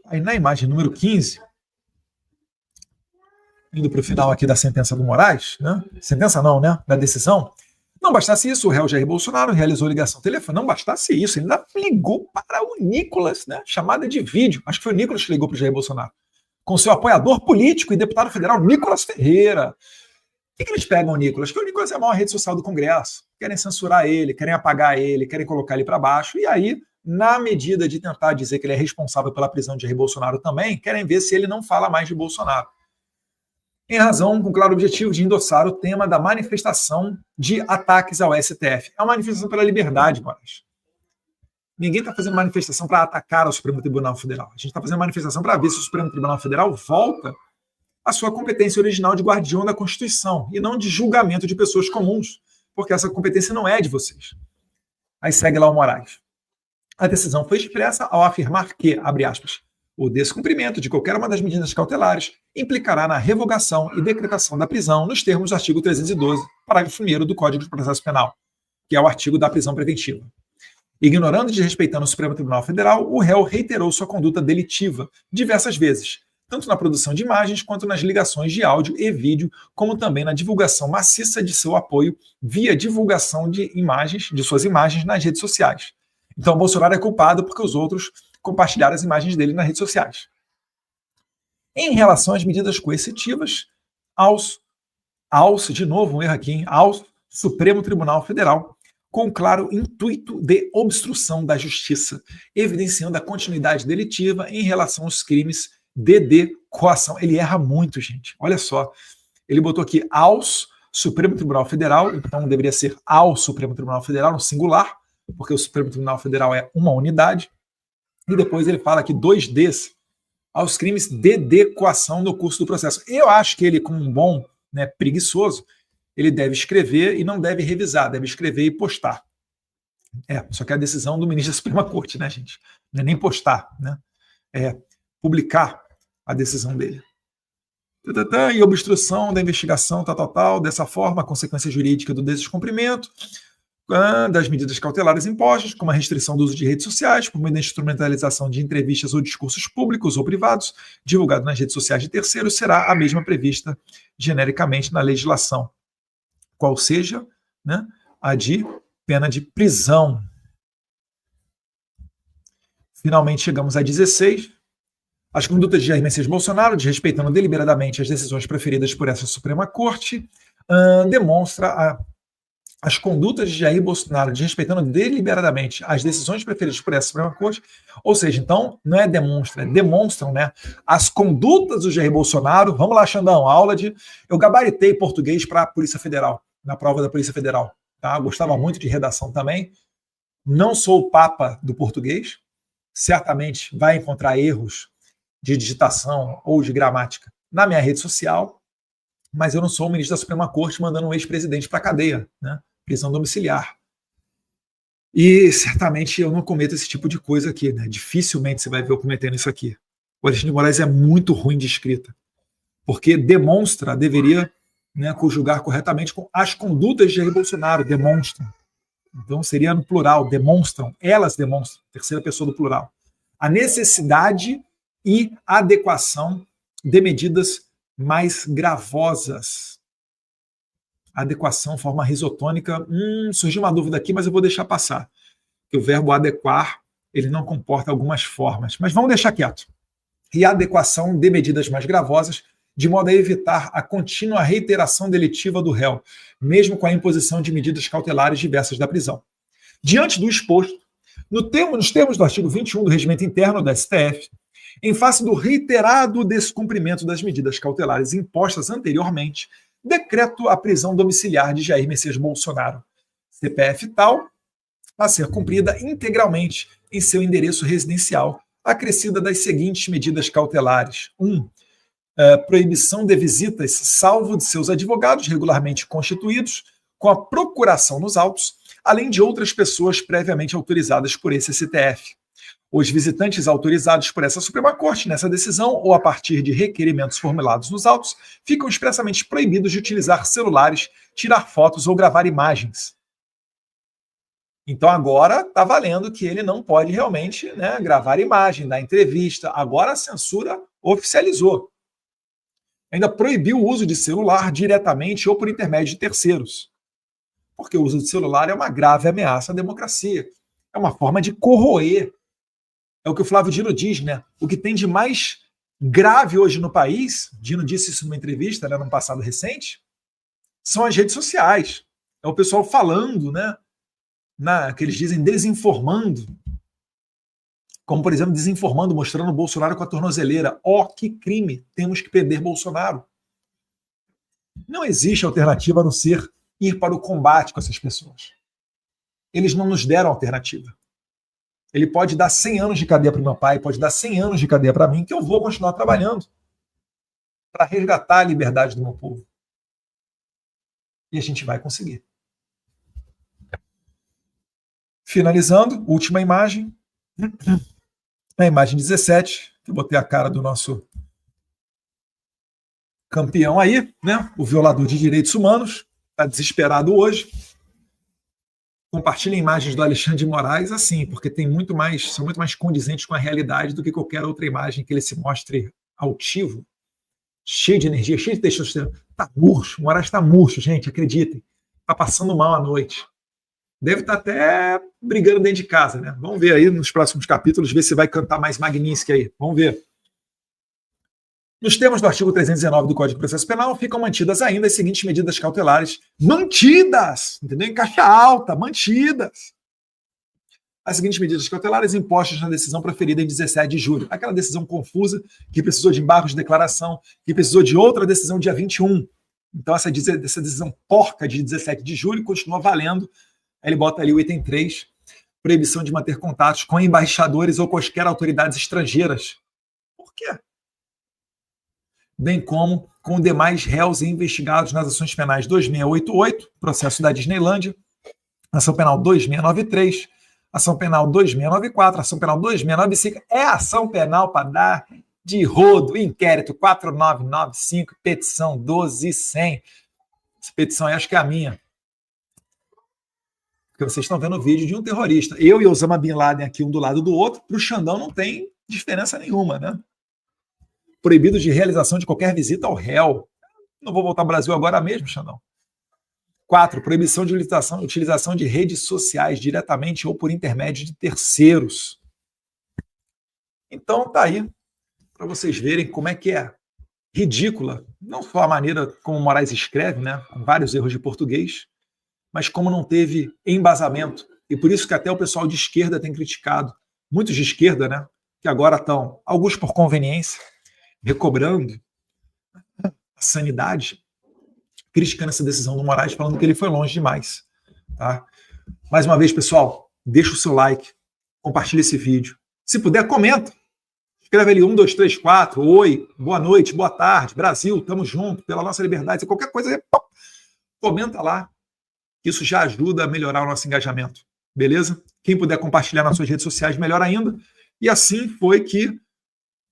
S1: Aí na imagem número 15, indo para o final aqui da sentença do Moraes, né? Sentença não, né? Da decisão. Não bastasse isso, o réu Jair Bolsonaro realizou ligação telefônica. Não bastasse isso, ele ainda ligou para o Nicolas, né? Chamada de vídeo. Acho que foi o Nicolas que ligou para o Jair Bolsonaro. Com seu apoiador político e deputado federal, Nicolas Ferreira. O que eles pegam o Nicolas? Porque o Nicolas é a maior rede social do Congresso. Querem censurar ele, querem apagar ele, querem colocar ele para baixo. E aí, na medida de tentar dizer que ele é responsável pela prisão de Jair Bolsonaro também, querem ver se ele não fala mais de Bolsonaro. Em razão, com claro objetivo de endossar o tema da manifestação de ataques ao STF. É uma manifestação pela liberdade, Moraes. Ninguém está fazendo manifestação para atacar o Supremo Tribunal Federal. A gente está fazendo manifestação para ver se o Supremo Tribunal Federal volta à sua competência original de guardião da Constituição e não de julgamento de pessoas comuns, porque essa competência não é de vocês. Aí segue lá o Moraes. A decisão foi expressa ao afirmar que, abre aspas, o descumprimento de qualquer uma das medidas cautelares implicará na revogação e decretação da prisão nos termos do artigo 312, parágrafo 1º do Código de Processo Penal, que é o artigo da prisão preventiva. Ignorando e desrespeitando o Supremo Tribunal Federal, o réu reiterou sua conduta delitiva diversas vezes, tanto na produção de imagens quanto nas ligações de áudio e vídeo, como também na divulgação maciça de seu apoio via divulgação de suas imagens nas redes sociais. Então, Bolsonaro é culpado porque os outros compartilharam as imagens dele nas redes sociais. Em relação às medidas coercitivas, de novo um erro aqui, hein? Ao Supremo Tribunal Federal, com claro intuito de obstrução da justiça, evidenciando a continuidade delitiva em relação aos crimes de coação. Ele erra muito, gente. Olha só. Ele botou aqui aos Supremo Tribunal Federal, então deveria ser ao Supremo Tribunal Federal, no singular, porque o Supremo Tribunal Federal é uma unidade. E depois ele fala que 2Ds aos crimes de adequação no curso do processo. Eu acho que ele, como um bom, né, preguiçoso, ele deve escrever e não deve revisar, deve escrever e postar. Só que é a decisão do ministro da Suprema Corte, né, gente? Não é nem postar, né? É publicar a decisão dele. E obstrução da investigação, tal. Dessa forma, a consequência jurídica do descumprimento das medidas cautelares impostas, como a restrição do uso de redes sociais, por meio da instrumentalização de entrevistas ou discursos públicos ou privados, divulgado nas redes sociais de terceiros, será a mesma prevista genericamente na legislação, qual seja, né, a de pena de prisão. Finalmente chegamos a 16. As condutas de Jair Messias Bolsonaro, desrespeitando deliberadamente as decisões preferidas por essa Suprema Corte, demonstra as condutas de Jair Bolsonaro, desrespeitando deliberadamente as decisões preferidas por essa Suprema Corte, ou seja, então, não é demonstra, demonstram, né, as condutas do Jair Bolsonaro. Vamos lá, Xandão, aula de... Eu gabaritei português para a Polícia Federal, na prova da Polícia Federal. Tá? Gostava muito de redação também. Não sou o papa do português, certamente vai encontrar erros de digitação ou de gramática na minha rede social, mas eu não sou o ministro da Suprema Corte mandando um ex-presidente para a cadeia, né? Prisão domiciliar. E certamente eu não cometo esse tipo de coisa aqui, né? Dificilmente você vai ver eu cometendo isso aqui. O Alexandre de Moraes é muito ruim de escrita, porque demonstra, deveria, né, conjugar corretamente com as condutas de Jair Bolsonaro, demonstram. Então seria no plural, demonstram, elas demonstram, terceira pessoa do plural, a necessidade e adequação de medidas mais gravosas. Adequação, forma risotônica. Surgiu uma dúvida aqui, mas eu vou deixar passar. Que o verbo adequar, ele não comporta algumas formas. Mas vamos deixar quieto. E a adequação de medidas mais gravosas, de modo a evitar a contínua reiteração delitiva do réu, mesmo com a imposição de medidas cautelares diversas da prisão. Diante do exposto, nos termos do artigo 21 do Regimento Interno da STF, em face do reiterado descumprimento das medidas cautelares impostas anteriormente, decreto a prisão domiciliar de Jair Messias Bolsonaro, CPF tal, a ser cumprida integralmente em seu endereço residencial, acrescida das seguintes medidas cautelares. 1. Proibição de visitas, salvo de seus advogados regularmente constituídos, com a procuração nos autos, além de outras pessoas previamente autorizadas por esse STF. Os visitantes autorizados por essa Suprema Corte nessa decisão ou a partir de requerimentos formulados nos autos ficam expressamente proibidos de utilizar celulares, tirar fotos ou gravar imagens. Então agora está valendo que ele não pode realmente, né, gravar imagem, dar entrevista. Agora a censura oficializou. Ainda proibiu o uso de celular diretamente ou por intermédio de terceiros. Porque o uso de celular é uma grave ameaça à democracia. É uma forma de corroer. É o que o Flávio Dino diz, né? O que tem de mais grave hoje no país, Dino disse isso numa entrevista, né, num passado recente, são as redes sociais. É o pessoal falando, né? Que eles dizem desinformando. Como, por exemplo, desinformando, mostrando o Bolsonaro com a tornozeleira. Que crime! Temos que prender Bolsonaro. Não existe alternativa a não ser ir para o combate com essas pessoas. Eles não nos deram alternativa. Ele pode dar 100 anos de cadeia para o meu pai, pode dar 100 anos de cadeia para mim, que eu vou continuar trabalhando para resgatar a liberdade do meu povo. E a gente vai conseguir. Finalizando, última imagem. A imagem 17, que eu botei a cara do nosso campeão aí, né? O violador de direitos humanos, está desesperado hoje. Compartilhem imagens do Alexandre de Moraes assim, porque são muito mais condizentes com a realidade do que qualquer outra imagem que ele se mostre altivo, cheio de energia, cheio de testosterona. Está murcho, Moraes está murcho, gente, acreditem. Está passando mal à noite. Deve estar até brigando dentro de casa, né? Vamos ver aí nos próximos capítulos, ver se vai cantar mais Magninsky aí. Vamos ver. Nos termos do artigo 319 do Código de Processo Penal, ficam mantidas ainda as seguintes medidas cautelares. Mantidas! Entendeu? Em caixa alta, mantidas. As seguintes medidas cautelares impostas na decisão proferida em 17 de julho. Aquela decisão confusa, que precisou de embargos de declaração, que precisou de outra decisão dia 21. Então, essa decisão porca de 17 de julho continua valendo. Aí ele bota ali o item 3. proibição de manter contatos com embaixadores ou quaisquer autoridades estrangeiras. Por quê? Bem como com demais réus e investigados nas ações penais 2688, processo da Disneylândia, ação penal 2693, ação penal 2694, ação penal 2695, é ação penal para dar de rodo, inquérito 4995, petição 12100. Essa petição aí acho que é a minha. Porque vocês estão vendo o vídeo de um terrorista. Eu e Osama Bin Laden aqui um do lado do outro, para o Xandão não tem diferença nenhuma, né? Proibido de realização de qualquer visita ao réu. Não vou voltar ao Brasil agora mesmo, Xandão. 4. Proibição de utilização de redes sociais diretamente ou por intermédio de terceiros. Então tá aí, para vocês verem como é que é ridícula, não só a maneira como Moraes escreve, né, com vários erros de português, mas como não teve embasamento. E por isso que até o pessoal de esquerda tem criticado, muitos de esquerda, né, que agora estão, alguns por conveniência, recobrando a sanidade, criticando essa decisão do Moraes, falando que ele foi longe demais. Tá? Mais uma vez, pessoal, deixa o seu like, compartilha esse vídeo. Se puder, comenta. Escreve ali 1, 2, 3, 4, oi, boa noite, boa tarde, Brasil, tamo junto, pela nossa liberdade. Qualquer coisa, comenta lá. Isso já ajuda a melhorar o nosso engajamento. Beleza? Quem puder compartilhar nas suas redes sociais, melhor ainda. E assim foi que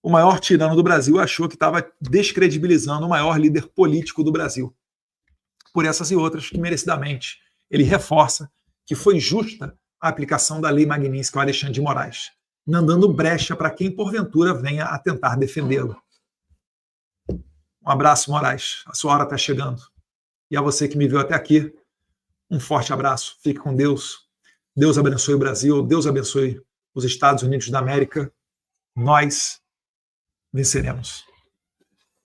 S1: o maior tirano do Brasil achou que estava descredibilizando o maior líder político do Brasil. Por essas e outras que, merecidamente, ele reforça que foi justa a aplicação da Lei Magnitsky ao Alexandre de Moraes, não dando brecha para quem, porventura, venha a tentar defendê-lo. Um abraço, Moraes. A sua hora está chegando. E a você que me viu até aqui, um forte abraço. Fique com Deus. Deus abençoe o Brasil. Deus abençoe os Estados Unidos da América. Nós venceremos.